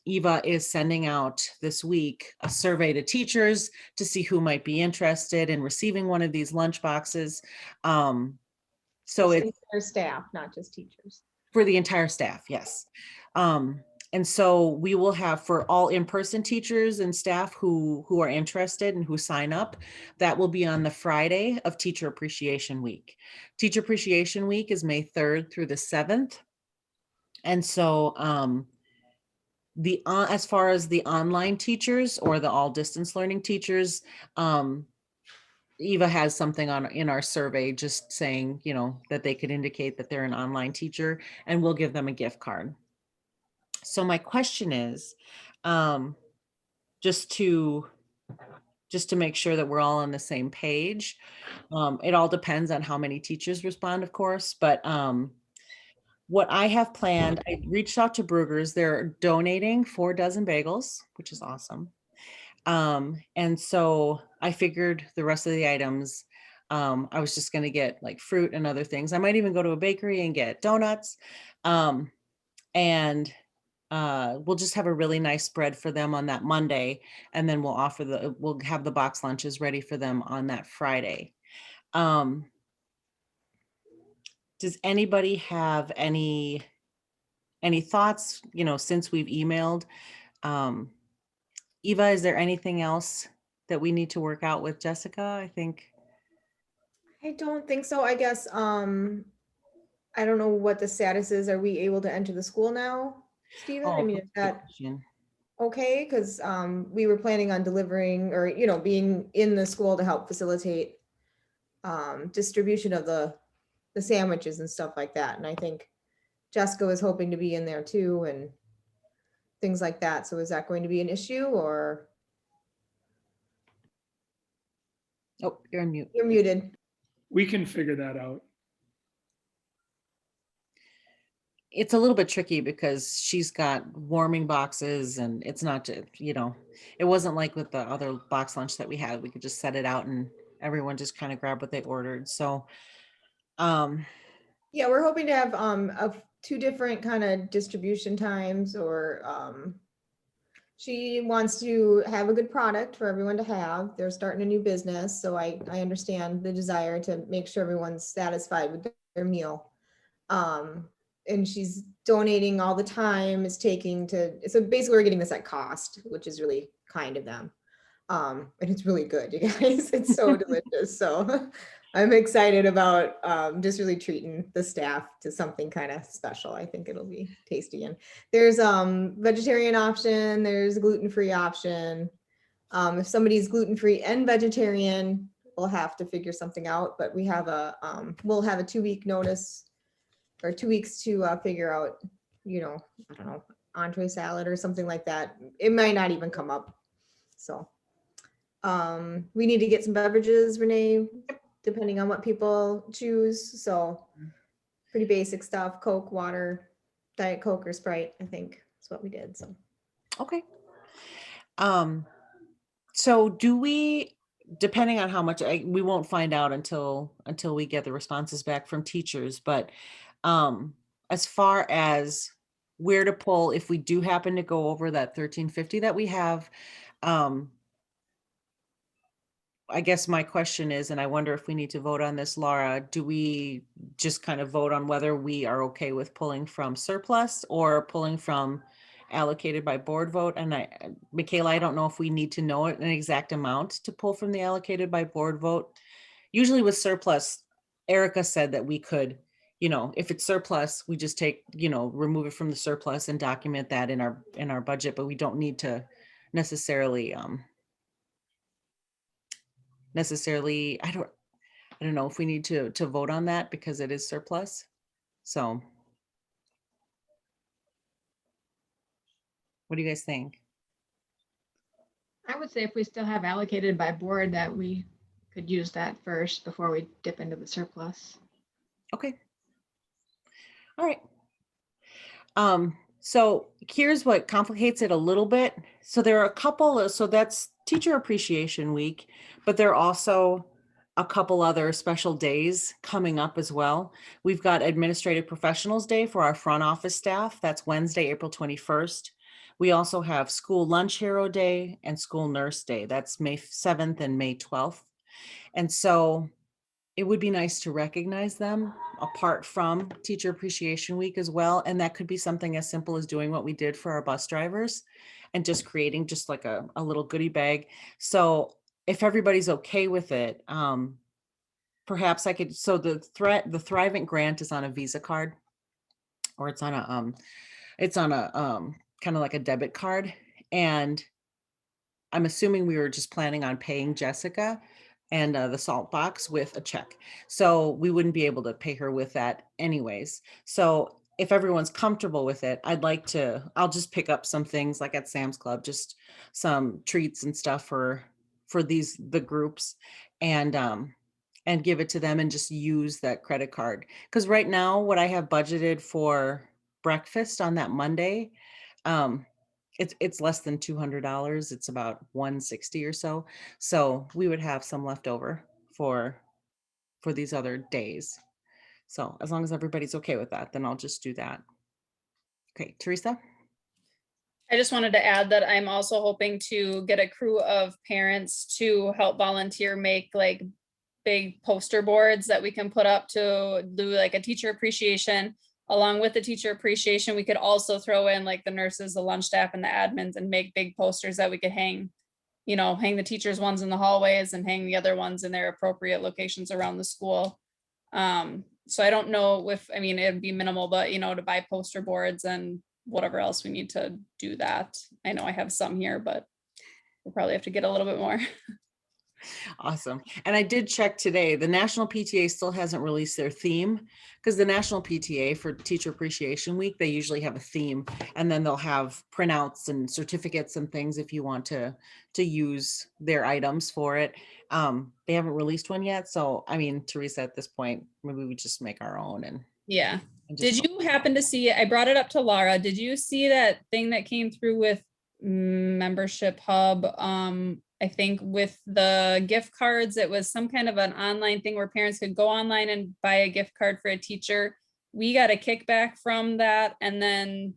Eva is sending out this week a survey to teachers to see who might be interested in receiving one of these lunch boxes. So it's
for staff, not just teachers.
For the entire staff, yes. And so we will have for all in-person teachers and staff who are interested and who sign up, that will be on the Friday of Teacher Appreciation Week. Teacher Appreciation Week is May 3rd through the 7th. And so as far as the online teachers or the all distance learning teachers, Eva has something on in our survey just saying, you know, that they could indicate that they're an online teacher, and we'll give them a gift card. So my question is, just to make sure that we're all on the same page. It all depends on how many teachers respond, of course, but what I have planned, I reached out to Brugger's. They're donating 4 dozen bagels, which is awesome. And so I figured the rest of the items, I was just going to get like fruit and other things. I might even go to a bakery and get donuts. And we'll just have a really nice spread for them on that Monday. And then we'll have the box lunches ready for them on that Friday. Does anybody have any thoughts, you know, since we've emailed? Eva, is there anything else that we need to work out with Jessica?
I don't think so. I guess, I don't know what the status is. Are we able to enter the school now, Stephen? I
Oh,
mean,
good
is that
question.
okay? Because we were planning on delivering or, you know, being in the school to help facilitate distribution of the sandwiches and stuff like that. And I think Jessica was hoping to be in there too and things like that. So is that going to be an issue or
Oh, you're on mute.
you're muted?
We can figure that out.
It's a little bit tricky because she's got warming boxes and it's not, you know, it wasn't like with the other box lunch that we had. We could just set it out and everyone just kind of grab what they ordered. So,
Yeah, we're hoping to have of 2 different kind of distribution times or she wants to have a good product for everyone to have. They're starting a new business, so I understand the desire to make sure everyone's satisfied with their meal. And she's donating all the time, is taking to, so basically we're getting this at cost, which is really kind of them. And it's really good, you guys. It's so delicious. So I'm excited about just really treating the staff to something kind of special. I think it'll be tasty. And there's vegetarian option, there's gluten-free option. If somebody's gluten-free and vegetarian, we'll have to figure something out, but we have we'll have a 2-week notice or 2 weeks to figure out, you know, I don't know, entree salad or something like that. It might not even come up. So we need to get some beverages, Renee, depending on what people choose. So pretty basic stuff, Coke, water, Diet Coke or Sprite, I think is what we did. So
okay. So do we, depending on how much, we won't find out until we get the responses back from teachers, but as far as where to pull, if we do happen to go over that 1350 that we have, I guess my question is, and I wonder if we need to vote on this, Laura, do we just kind of vote on whether we are okay with pulling from surplus or pulling from allocated by board vote? And Michaela, I don't know if we need to know an exact amount to pull from the allocated by board vote. Usually with surplus, Erica said that we could, you know, if it's surplus, we just take, you know, remove it from the surplus and document that in our budget, but we don't need to necessarily, I don't know if we need to vote on that because it is surplus. So what do you guys think?
I would say if we still have allocated by board that we could use that first before we dip into the surplus.
Okay. All right. So here's what complicates it a little bit. So there are a couple so that's Teacher Appreciation Week, but there are also a couple other special days coming up as well. We've got Administrative Professionals Day for our front office staff. That's Wednesday, April 21st. We also have School Lunch Hero Day and School Nurse Day. That's May 7th and May 12th. And so it would be nice to recognize them apart from Teacher Appreciation Week as well. And that could be something as simple as doing what we did for our bus drivers and just creating just like a little goodie bag. So if everybody's okay with it, perhaps I could, so the Thrivent grant is on a Visa card. or it's on a kind of like a debit card. And I'm assuming we were just planning on paying Jessica and the salt box with a check. So we wouldn't be able to pay her with that anyways. So if everyone's comfortable with it, I'll just pick up some things like at Sam's Club, just some treats and stuff for the groups, and give it to them and just use that credit card. Because right now, what I have budgeted for breakfast on that Monday, um, it's less than $200. It's about 160 or so. So we would have some left over for these other days. So as long as everybody's okay with that, then I'll just do that. Okay, Teresa?
I just wanted to add that I'm also hoping to get a crew of parents to help volunteer make like big poster boards that we can put up to do like a teacher appreciation. Along with the teacher appreciation, we could also throw in like the nurses, the lunch staff, and the admins, and make big posters that we could hang, hang the teachers' ones in the hallways and hang the other ones in their appropriate locations around the school. So I don't know if, I mean, it'd be minimal, but to buy poster boards and whatever else we need to do that. I know I have some here, but we'll probably have to get a little bit more.
Awesome. And I did check today, the National PTA still hasn't released their theme, because the National PTA for Teacher Appreciation Week, they usually have a theme, and then they'll have printouts and certificates and things if you want to use their items for it. They haven't released one yet. So, I mean, Teresa, at this point, maybe we just make our own
Yeah.
and
Did
just,
you happen to see, I brought it up to Lara, did you see that thing that came through with Membership Hub? I think with the gift cards, it was some kind of an online thing where parents could go online and buy a gift card for a teacher. We got a kickback from that, and then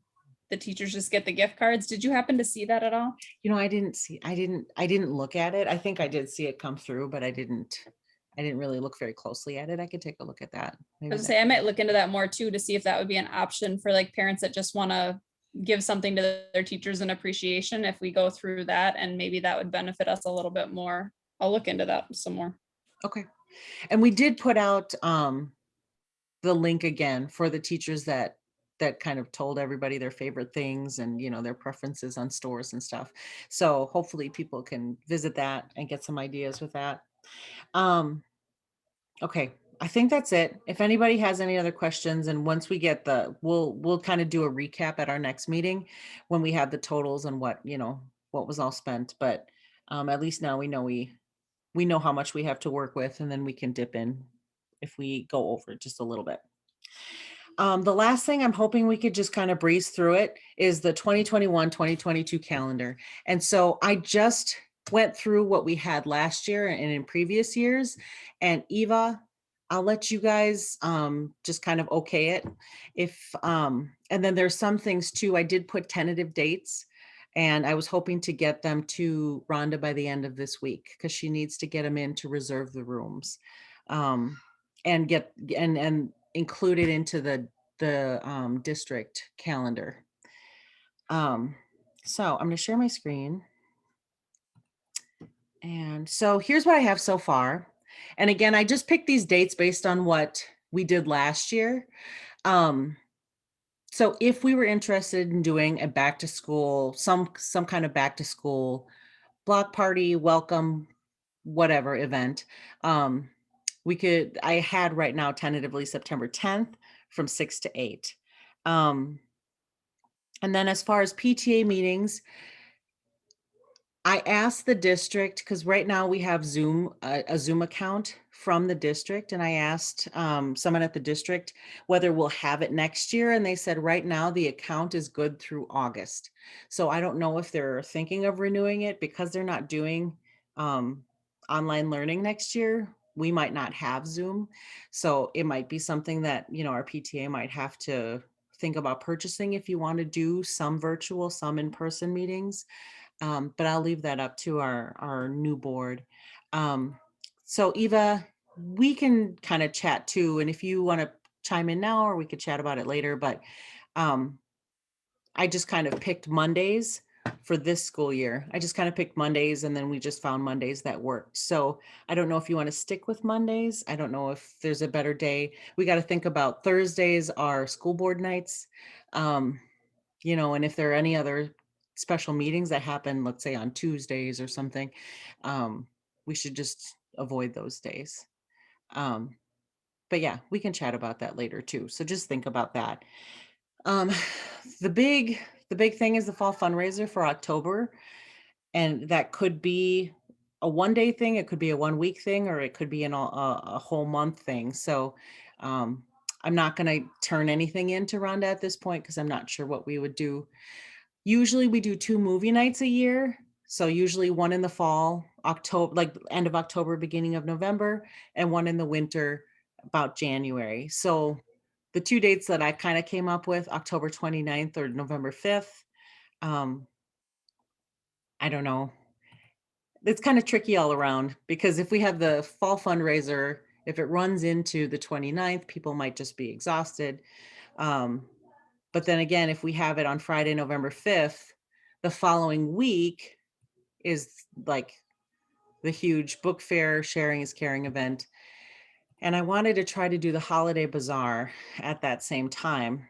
the teachers just get the gift cards. Did you happen to see that at all?
I didn't look at it. I think I did see it come through, but I didn't really look very closely at it. I could take a look at that.
I
Maybe
was
that-
gonna say, I might look into that more too, to see if that would be an option for like parents that just want to give something to their teachers in appreciation, if we go through that, and maybe that would benefit us a little bit more. I'll look into that some more.
Okay. And we did put out the link again for the teachers that kind of told everybody their favorite things and their preferences on stores and stuff. So hopefully people can visit that and get some ideas with that. Okay, I think that's it. If anybody has any other questions, and once we get we'll kind of do a recap at our next meeting when we have the totals and what was all spent. But at least now we know how much we have to work with, and then we can dip in if we go over just a little bit. The last thing I'm hoping we could just kind of breeze through it is the 2021-2022 calendar. And so I just went through what we had last year and in previous years. And Eva, I'll let you guys just kind of okay it. And then there's some things too. I did put tentative dates, and I was hoping to get them to Rhonda by the end of this week, because she needs to get them in to reserve the rooms. And get and include it into the district calendar. So I'm going to share my screen. And so here's what I have so far. And again, I just picked these dates based on what we did last year. So if we were interested in doing a back to school, some kind of back to school block party, welcome, whatever event, I had right now tentatively September 10th from 6 to 8. And then as far as PTA meetings, I asked the district, because right now we have a Zoom account from the district. And I asked someone at the district whether we'll have it next year. And they said right now the account is good through August. So I don't know if they're thinking of renewing it, because they're not doing online learning next year. We might not have Zoom. So it might be something that, our PTA might have to think about purchasing if you want to do some virtual, some in-person meetings. But I'll leave that up to our new board. So Eva, we can kind of chat too. And if you want to chime in now, or we could chat about it later, but I just kind of picked Mondays for this school year. I just kind of picked Mondays and then we just found Mondays that worked. So I don't know if you want to stick with Mondays. I don't know if there's a better day. We got to think about Thursdays are school board nights. You know, and if there are any other special meetings that happen, let's say on Tuesdays or something, we should just avoid those days. But yeah, we can chat about that later too. So just think about that. Um, the big thing is the fall fundraiser for October, and that could be a 1-day thing, it could be a 1-week thing, or it could be a whole month thing. So I'm not going to turn anything into Rhonda at this point because I'm not sure what we would do. Usually we do 2 movie nights a year. So usually one in the fall, October, like end of October, beginning of November, and one in the winter, about January. So the 2 dates that I kind of came up with, October 29th or November 5th. I don't know. It's kind of tricky all around because if we have the fall fundraiser, if it runs into the 29th, people might just be exhausted. But then again, if we have it on Friday, November 5th, the following week is like the huge book fair, sharing is caring event. And I wanted to try to do the holiday bazaar at that same time.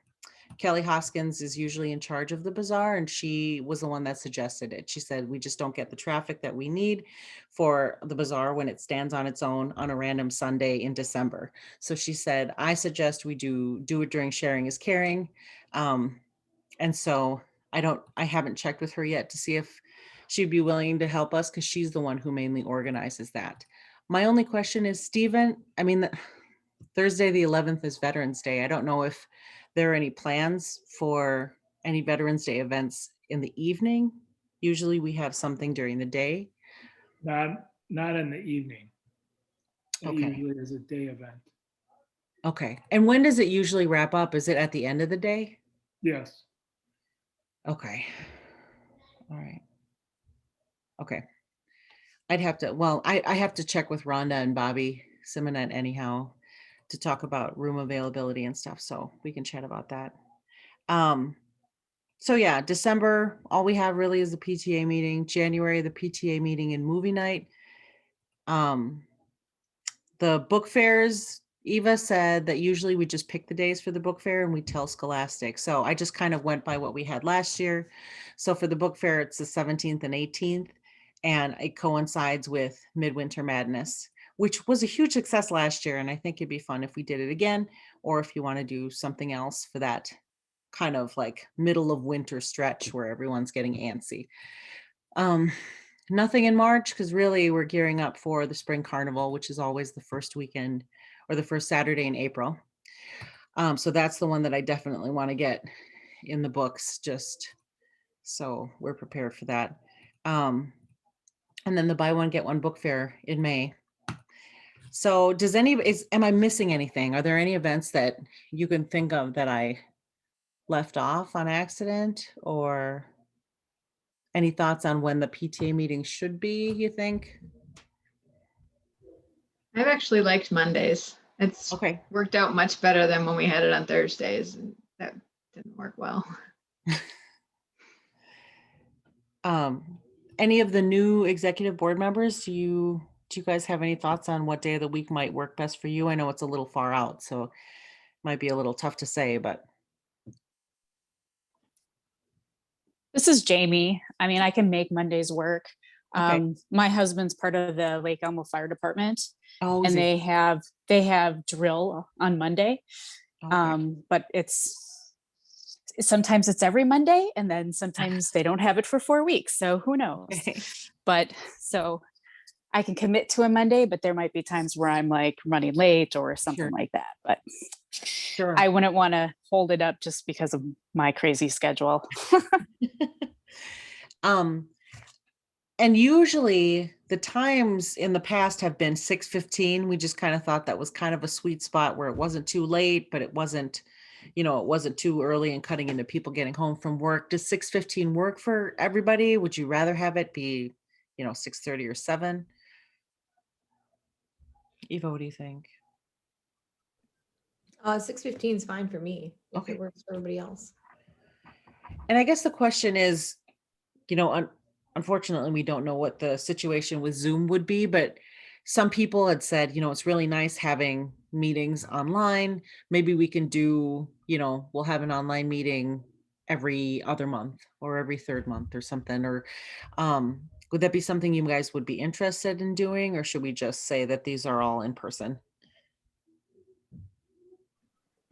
Kelly Hoskins is usually in charge of the bazaar, and she was the one that suggested it. She said, we just don't get the traffic that we need for the bazaar when it stands on its own on a random Sunday in December. So she said, I suggest we do it during sharing is caring. And so I haven't checked with her yet to see if she'd be willing to help us because she's the one who mainly organizes that. My only question is, Stephen, I mean, Thursday, the 11th is Veterans Day. I don't know if there are any plans for any Veterans Day events in the evening. Usually we have something during the day.
Not in the evening. It
Okay.
usually is a day event.
Okay. And when does it usually wrap up? Is it at the end of the day?
Yes.
Okay. All right. Okay. I have to check with Rhonda and Bobby Simonet anyhow to talk about room availability and stuff. So we can chat about that. So yeah, December, all we have really is the PTA meeting. January, the PTA meeting and movie night. The book fairs, Eva said that usually we just pick the days for the book fair and we tell Scholastic. So I just kind of went by what we had last year. So for the book fair, it's the 17th and 18th, and it coincides with Midwinter Madness, which was a huge success last year. And I think it'd be fun if we did it again, or if you want to do something else for that kind of like middle of winter stretch where everyone's getting antsy. Nothing in March because really we're gearing up for the spring carnival, which is always the first weekend or the first Saturday in April. So that's the one that I definitely want to get in the books, just so we're prepared for that. And then the buy one, get one book fair in May. So am I missing anything? Are there any events that you can think of that I left off on accident, or any thoughts on when the PTA meeting should be, you think?
I've actually liked Mondays. It's
Okay.
worked out much better than when we had it on Thursdays. And that didn't work well.
Any of the new executive board members, do you guys have any thoughts on what day of the week might work best for you? I know it's a little far out, so it might be a little tough to say, but
This is Jamie. I mean, I can make Mondays work.
okay.
My husband's part of the Lake Elmo Fire Department,
Oh, is
and
it?
they have drill on Monday.
Okay.
But sometimes it's every Monday, and then sometimes they don't have it for 4 weeks. So who knows?
Okay.
But so I can commit to a Monday, but there might be times where I'm like running late or something
Sure.
like that. But
Sure.
I wouldn't want to hold it up just because of my crazy schedule.
And usually the times in the past have been 6:15. We just kind of thought that was kind of a sweet spot where it wasn't too late, but it wasn't, it wasn't too early and cutting into people getting home from work. Does 6:15 work for everybody? Would you rather have it be, 6:30 or 7? Eva, what do you think?
6:15 is fine for me if
Okay.
it works for everybody else.
And I guess the question is, unfortunately, we don't know what the situation with Zoom would be, but some people had said, it's really nice having meetings online. Maybe we can do, we'll have an online meeting every other month or every third month or something, or would that be something you guys would be interested in doing, or should we just say that these are all in person?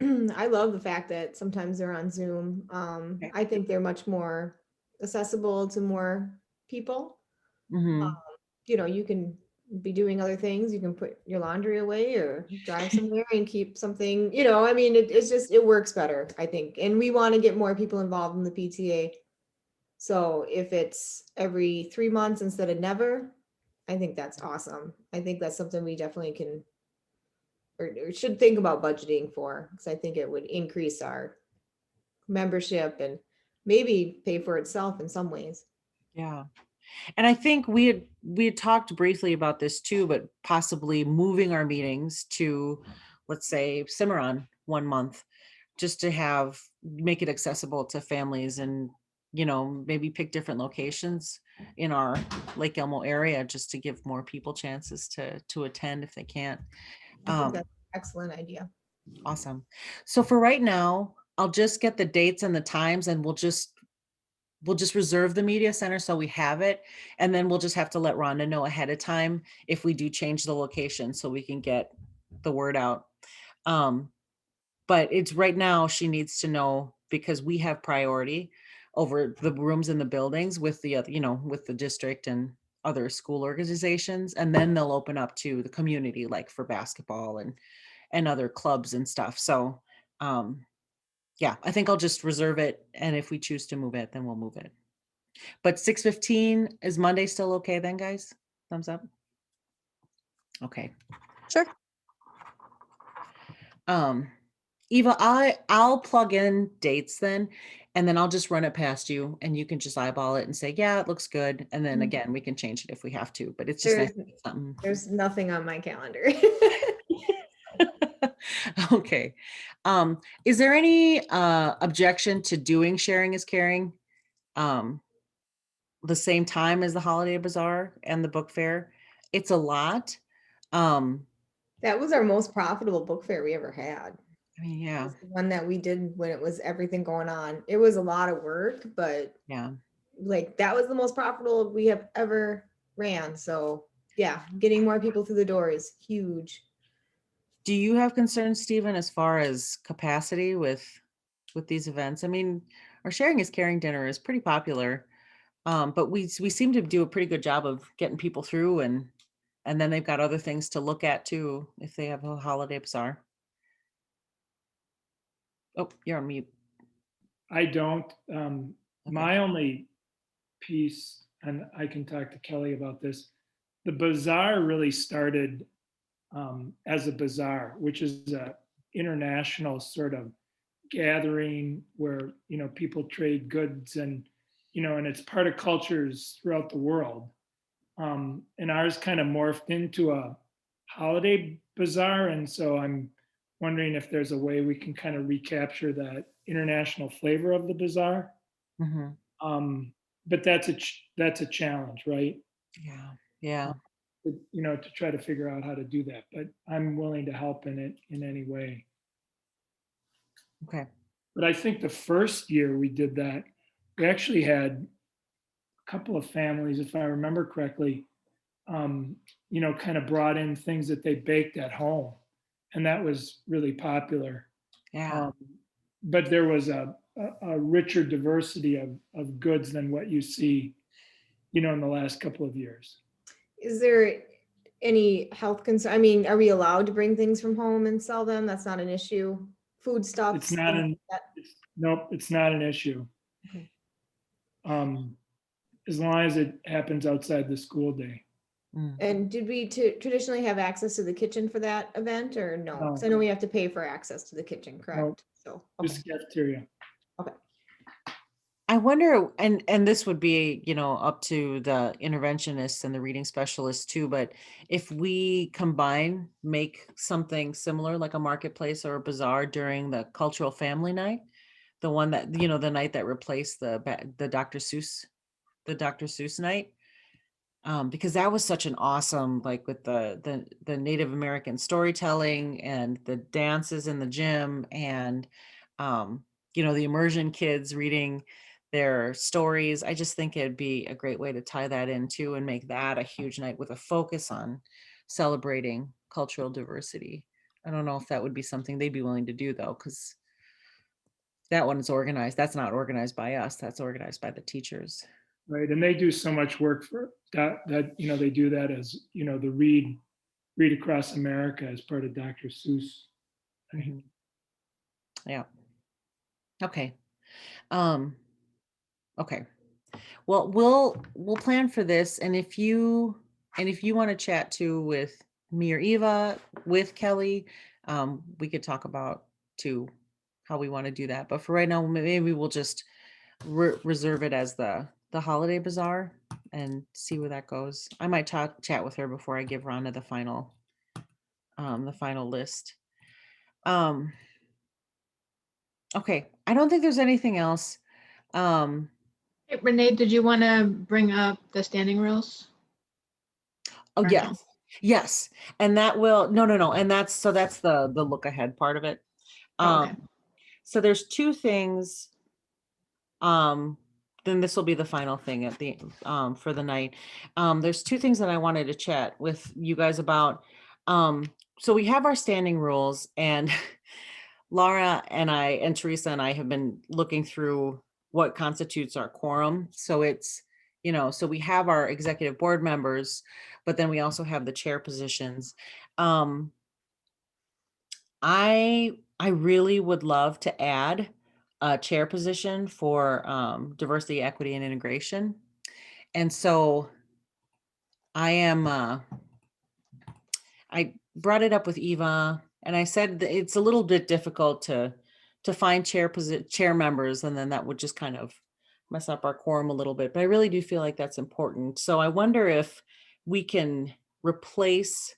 I love the fact that sometimes they're on Zoom.
Okay.
I think they're much more accessible to more people.
Mhm.
You can be doing other things. You can put your laundry away or drive somewhere and keep something, I mean, it's just, it works better, I think. And we want to get more people involved in the PTA. So if it's every 3 months instead of never, I think that's awesome. I think that's something we definitely can or should think about budgeting for, because I think it would increase our membership and maybe pay for itself in some ways.
Yeah. And I think we had talked briefly about this too, but possibly moving our meetings to, let's say, Cimarron 1 month, just to make it accessible to families and, maybe pick different locations in our Lake Elmo area, just to give more people chances to attend if they can't.
I think
Um,
that's an excellent idea.
Awesome. So for right now, I'll just get the dates and the times, and we'll just reserve the media center so we have it. And then we'll just have to let Rhonda know ahead of time if we do change the location so we can get the word out. But it's right now she needs to know, because we have priority over the rooms in the buildings with the other, with the district and other school organizations. And then they'll open up to the community, like for basketball and other clubs and stuff. So yeah, I think I'll just reserve it. And if we choose to move it, then we'll move it. But 6:15 is Monday still okay then, guys? Thumbs up. Okay.
Sure.
Eva, I'll plug in dates then, and then I'll just run it past you, and you can just eyeball it and say, yeah, it looks good. And then
Mhm.
again, we can change it if we have to, but it's just nice
There's,
to get something.
there's nothing on my calendar.
Okay. Is there any objection to doing sharing is caring the same time as the holiday bazaar and the book fair? It's a lot. Um,
That was our most profitable book fair we ever had.
I mean, yeah,
Was the one that we did when it was everything going on. It was a lot of work, but
yeah.
like that was the most profitable we have ever ran. So yeah, getting more people through the door is huge.
Do you have concerns, Stephen, as far as capacity with these events? I mean, our sharing is caring dinner is pretty popular, but we seem to do a pretty good job of getting people through, and then they've got other things to look at too if they have a holiday bazaar. Oh, you're on mute.
I don't.
Okay.
My only piece, and I can talk to Kelly about this, the bazaar really started as a bazaar, which is a international sort of gathering where people trade goods and it's part of cultures throughout the world. And ours kind of morphed into a holiday bazaar, and so I'm wondering if there's a way we can kind of recapture that international flavor of the bazaar.
Hmm.
But that's a challenge, right?
Yeah, yeah.
To try to figure out how to do that. But I'm willing to help in it in any way.
Okay.
But I think the first year we did that, we actually had a couple of families, if I remember correctly, kind of brought in things that they baked at home, and that was really popular.
Yeah.
But there was a richer diversity of goods than what you see, in the last couple of years.
Is there any health concern? I mean, are we allowed to bring things from home and sell them? That's not an issue. Foodstuffs.
It's not nope, it's not an issue.
Okay.
As long as it happens outside the school day.
Mm.
And did we traditionally have access to the kitchen for that event or no? Because I know we have to pay for access to the kitchen, correct? So, okay.
Just cafeteria.
Okay.
I wonder, and this would be, up to the interventionists and the reading specialists too, but if we make something similar, like a marketplace or a bazaar during the cultural family night, the one that, the night that replaced the Dr. Seuss the Dr. Seuss night. Because that was such an awesome, like with the Native American storytelling and the dances in the gym and, you know, the immersion kids reading their stories. I just think it'd be a great way to tie that in too and make that a huge night with a focus on celebrating cultural diversity. I don't know if that would be something they'd be willing to do though, because that one's organized. That's not organized by us. That's organized by the teachers.
Right, and they do so much work for that, you know, they do that as, you know, the Read Across America as part of Dr. Seuss.
Mhm. Yeah. Okay. Um, okay. Well, we'll plan for this, and if you want to chat too with me or Eva, with Kelly, we could talk about too how we want to do that. But for right now, maybe we'll just reserve it as the holiday bazaar and see where that goes. I might chat with her before I give Rhonda the final list. Okay, I don't think there's anything else.
Hey, Renee, did you want to bring up the standing rules?
Oh,
Or no?
yes, yes. And that will, no. And that's the look ahead part of it.
Oh, okay.
So there's two things. Then this will be the final thing at the, for the night. There's two things that I wanted to chat with you guys about. So we have our standing rules, and Laura and I and Teresa and I have been looking through what constitutes our quorum. So it's, you know, so we have our executive board members, but then we also have the chair positions. I really would love to add a chair position for diversity, equity, and integration. And so I brought it up with Eva, and I said that it's a little bit difficult to find chair members, and then that would just kind of mess up our quorum a little bit. But I really do feel like that's important. So I wonder if we can replace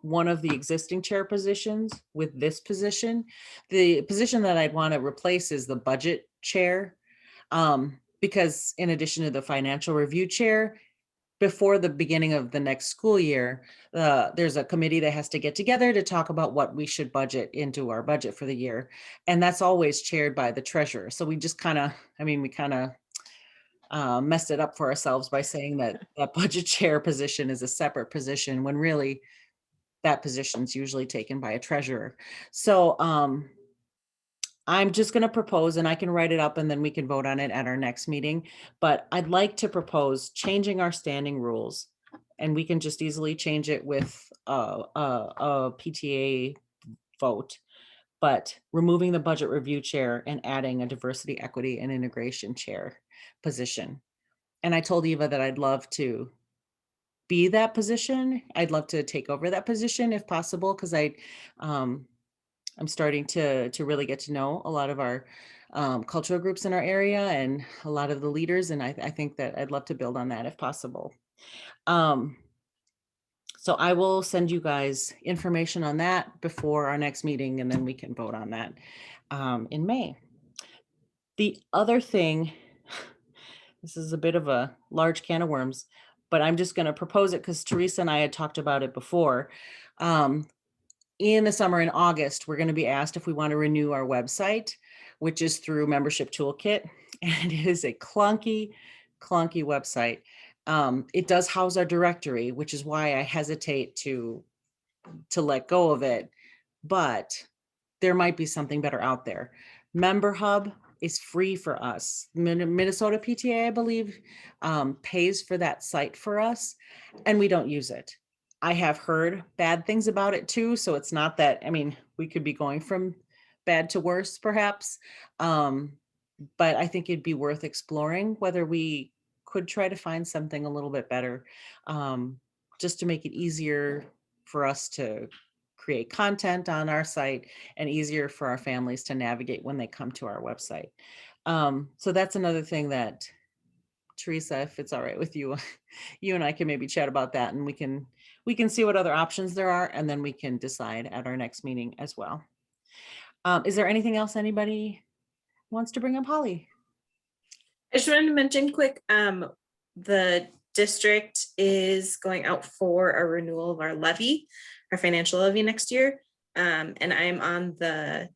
one of the existing chair positions with this position. The position that I'd want to replace is the budget chair, because in addition to the financial review chair, before the beginning of the next school year, there's a committee that has to get together to talk about what we should budget into our budget for the year. And that's always chaired by the treasurer. So we just kind of, we kind of messed it up for ourselves by saying that that budget chair position is a separate position when really that position is usually taken by a treasurer. So I'm just going to propose, and I can write it up and then we can vote on it at our next meeting. But I'd like to propose changing our standing rules, and we can just easily change it with a PTA vote, but removing the budget review chair and adding a diversity, equity, and integration chair position. And I told Eva that I'd love to be that position. I'd love to take over that position if possible, because I'm starting to really get to know a lot of our cultural groups in our area and a lot of the leaders, and I think that I'd love to build on that if possible. So I will send you guys information on that before our next meeting, and then we can vote on that in May. The other thing, this is a bit of a large can of worms, but I'm just going to propose it because Teresa and I had talked about it before. In the summer in August, we're going to be asked if we want to renew our website, which is through Membership Toolkit. And it is a clunky website. It does house our directory, which is why I hesitate to let go of it. But there might be something better out there. Member Hub is free for us. Minnesota PTA, I believe, pays for that site for us, and we don't use it. I have heard bad things about it too. So it's not that, we could be going from bad to worse perhaps. But I think it'd be worth exploring whether we could try to find something a little bit better, just to make it easier for us to create content on our site and easier for our families to navigate when they come to our website. So that's another thing that, Teresa, if it's all right with you, you and I can maybe chat about that, and we can see what other options there are, and then we can decide at our next meeting as well. Is there anything else anybody wants to bring up? Holly?
I just wanted to mention quick, the district is going out for a renewal of our levy, our financial levy next year. And I'm on the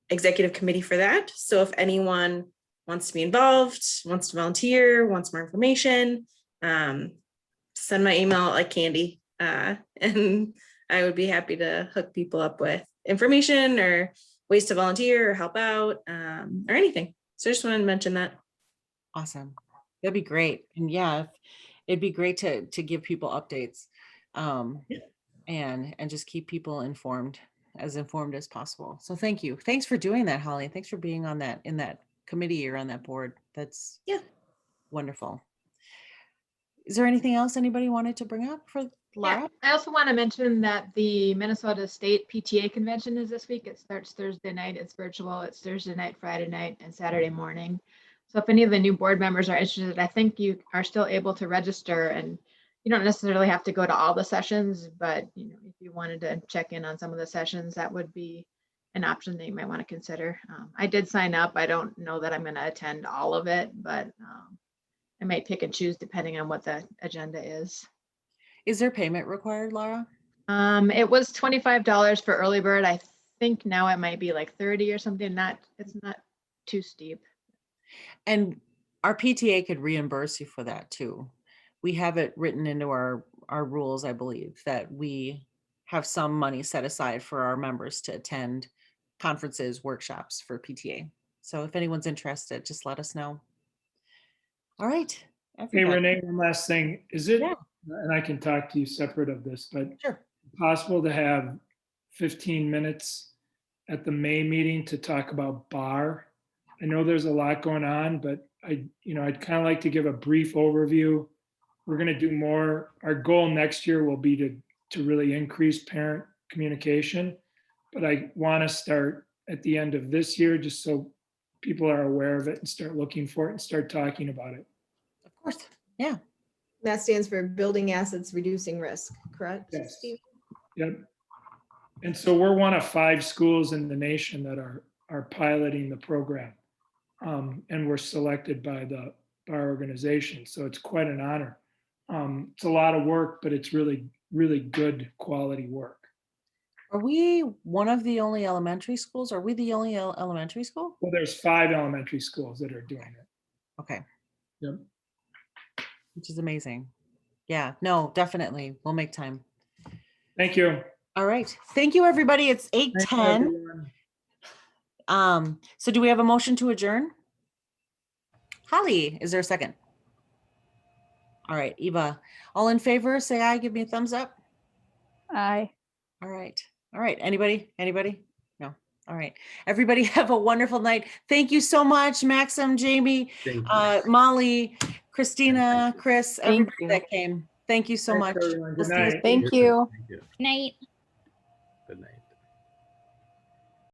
executive committee for that. So if anyone wants to be involved, wants to volunteer, wants more information, send my email like candy. And I would be happy to hook people up with information or ways to volunteer or help out, or anything. So I just wanted to mention that.
Awesome. That'd be great. And yeah, it'd be great to give people updates, and just keep people informed as possible. So thank you. Thanks for doing that, Holly. Thanks for being on that, in that committee or on that board. That's wonderful. Is there anything else anybody wanted to bring up for Laura?
Yeah, I also want to mention that the Minnesota State PTA convention is this week. It starts Thursday night. It's virtual. It's Thursday night, Friday night, and Saturday morning. So if any of the new board members are interested, I think you are still able to register, and you don't necessarily have to go to all the sessions, but if you wanted to check in on some of the sessions, that would be an option that you might want to consider. I did sign up. I don't know that I'm going to attend all of it, but I might pick and choose depending on what the agenda is.
Is there payment required, Laura?
It was $25 for early bird. I think now it might be like 30 or something. It's not too steep.
And our PTA could reimburse you for that too. We have it written into our rules, I believe, that we have some money set aside for our members to attend conferences, workshops for PTA. So if anyone's interested, just let us know. All right.
Hey,
everybody.
Renee, one last thing. Is it,
Yeah.
and I can talk to you separate of this, but
Sure.
possible to have 15 minutes at the May meeting to talk about bar? I know there's a lot going on, but I'd kind of like to give a brief overview. We're going to do more. Our goal next year will be to really increase parent communication, but I want to start at the end of this year just so people are aware of it and start looking for it and start talking about it.
Of course. Yeah.
That stands for building assets, reducing risk, correct?
Yes.
Steve?
Yep. And so we're one of 5 schools in the nation that are piloting the program. And we're selected by our organization. So it's quite an honor. It's a lot of work, but it's really, really good quality work.
Are we one of the only elementary schools? Are we the only elementary school?
Well, there's 5 elementary schools that are doing it.
Okay.
Yep.
Which is amazing. Yeah, no, definitely. We'll make time.
Thank you.
All right. Thank you, everybody. It's
Thanks,
8:10.
everyone.
So do we have a motion to adjourn? Holly, is there a second? All right, Eva, all in favor, say aye, give me a thumbs up.
Aye.
All right. All right. Anybody? No. All right. Everybody have a wonderful night. Thank you so much, Maxim, Jamie,
Thank you.
Molly, Christina, Chris,
Thank
everybody
you.
that came. Thank you so
Thanks,
much.
everyone. Good
We'll see you
night.
soon.
Thank you.
Thank you.
Night.